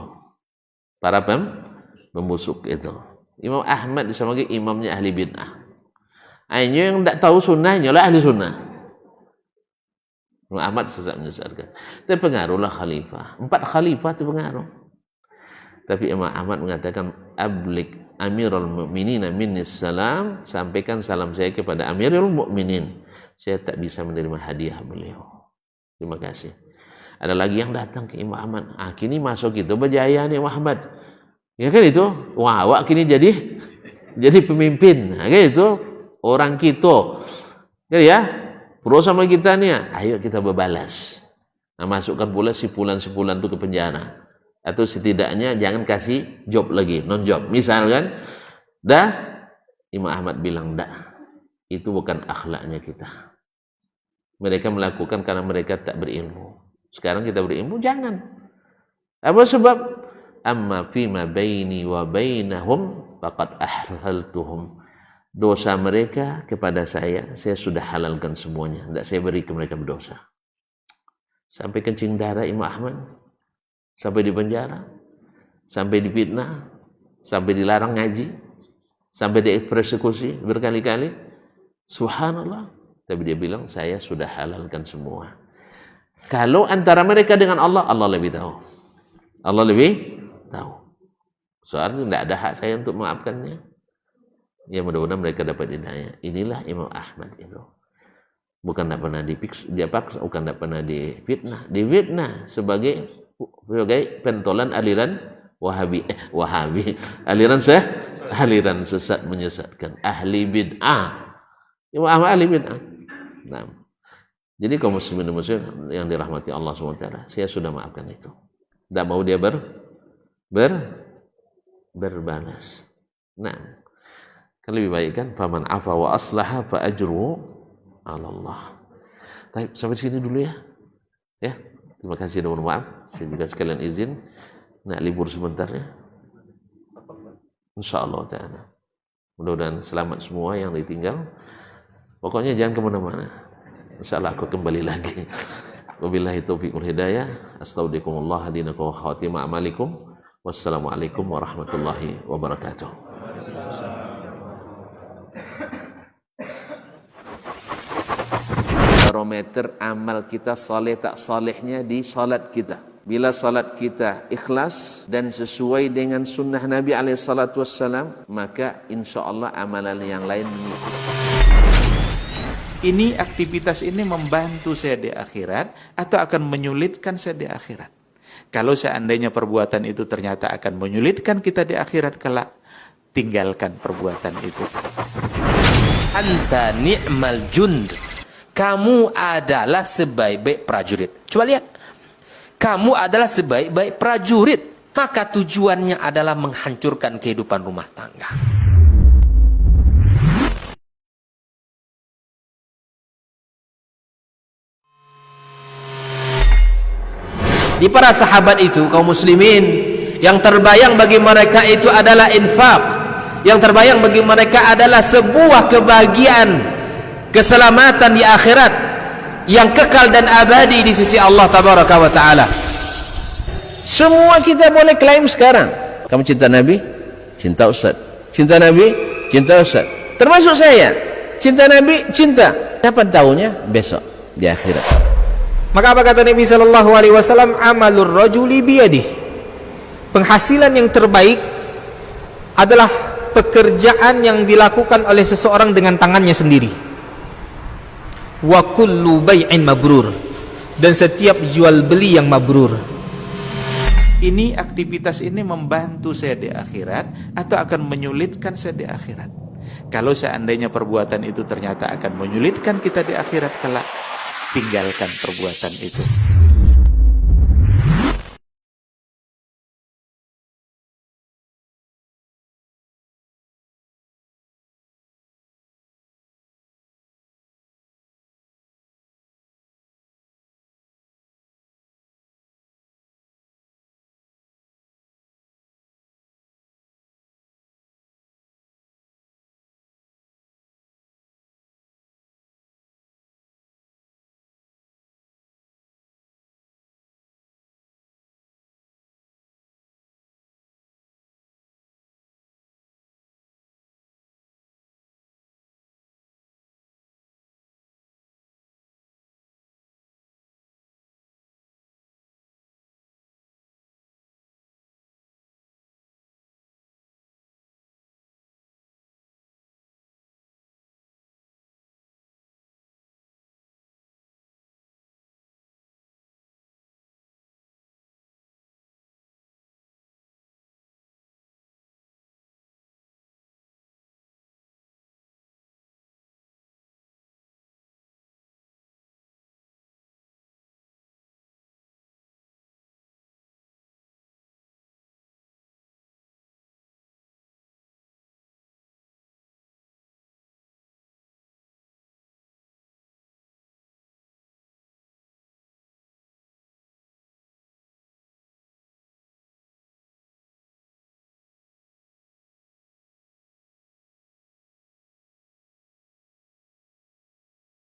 para pembusuk itu. Imam Ahmad disamakan imamnya ahli bid'ah. Akhirnya yang tidak tahu sunnahnya lah ahli sunnah. Imam Ahmad sesat menyesatkan. Terpengaruhlah khalifah. 4 khalifah terpengaruh. Tapi Imam Ahmad mengatakan ablik Amirul Mukminin minnis salam, sampaikan salam saya kepada Amirul Mukminin. Saya tak bisa menerima hadiah beliau. Terima kasih. Ada lagi yang datang ke Imam Ahmad. Kini masuk itu berjaya nih Imam Ahmad. Ya kan itu. Wah, awak kini jadi pemimpin. Nah, kan itu orang kita. Ya, pro sama kita nih. Ayo kita berbalas. Nah, masukkan pula sipulan-sipulan itu ke penjara. Atau setidaknya jangan kasih job lagi, non job. Misalkan, Imam Ahmad bilang itu bukan akhlaknya kita. Mereka melakukan karena mereka tak berilmu. Sekarang kita berilmu, jangan. Apa sebab? Amma fima baini wa bainahum faqad ahlaltuhum. Dosa mereka kepada saya sudah halalkan semuanya. Tidak saya beri ke mereka berdosa. Sampai kencing darah Imam Ahmad. Sampai di penjara, sampai difitnah, sampai dilarang ngaji, sampai dipersekusi berkali-kali. Subhanallah. Tapi dia bilang, saya sudah halalkan semua. Kalau antara mereka dengan Allah, Allah lebih tahu. Allah lebih tahu. Soalnya tidak ada hak saya untuk memaafkannya. Ya mudah-mudahan mereka dapat hidayah. Inilah Imam Ahmad itu. Bukan tidak pernah dipaksa, bukan tidak pernah difitnah. Difitnah sebagai pentolan aliran Wahabi, aliran sesat menyesatkan, ahli bid'ah. Imam Ahmad ahli bid'ah. Nah, jadi kaum muslimin dan muslimat yang dirahmati Allah SWT, saya sudah maafkan itu. Tidak mau dia berbalas. Nah, kan lebih baik kan, faman afa wa aslaha fa ajruhu 'ala Allah. Baik, sampai sini dulu ya. Ya. Terima kasih dan mohon maaf. Saya juga sekalian izin nak libur sebentar ya. InsyaAllah ta'ala. Mudah-mudahan selamat semua yang ditinggal. Pokoknya jangan kemana-mana. InsyaAllah aku kembali lagi. Wabillahi taufiq wal hidayah. Astaudikumullah hadinakum wa khatimah amalikum. Wassalamualaikum warahmatullahi wabarakatuh. Barometer amal kita saleh tak salehnya di salat kita. Bila salat kita ikhlas dan sesuai dengan sunnah Nabi SAW, maka insya Allah amalan yang lain mengikut. Ini aktivitas ini membantu saya di akhirat atau akan menyulitkan saya di akhirat? Kalau seandainya perbuatan itu ternyata akan menyulitkan kita di akhirat kelak, tinggalkan perbuatan itu. Anta ni'mal jund. Kamu adalah sebaik-baik prajurit. Coba lihat. Kamu adalah sebaik-baik prajurit. Maka tujuannya adalah menghancurkan kehidupan rumah tangga. Di para sahabat itu, kaum muslimin, yang terbayang bagi mereka itu adalah infak. Yang terbayang bagi mereka adalah sebuah kebahagiaan, keselamatan di akhirat yang kekal dan abadi di sisi Allah Tabaraka wa Ta'ala. Semua kita boleh klaim sekarang. Kamu cinta Nabi? cinta Ustaz. Cinta Nabi, cinta Ustaz. Termasuk saya, cinta Nabi, cinta. Kapan tahunya? Besok di akhirat. Maka apa kata Nabi sallallahu alaihi wasallam? Amalur rajuli biyadih. Penghasilan yang terbaik adalah pekerjaan yang dilakukan oleh seseorang dengan tangannya sendiri. Wa kullu bai'in mabrur, dan setiap jual beli yang mabrur. Ini aktivitas ini membantu saya di akhirat atau akan menyulitkan saya di akhirat? Kalau seandainya perbuatan itu ternyata akan menyulitkan kita di akhirat kelak, tinggalkan perbuatan itu.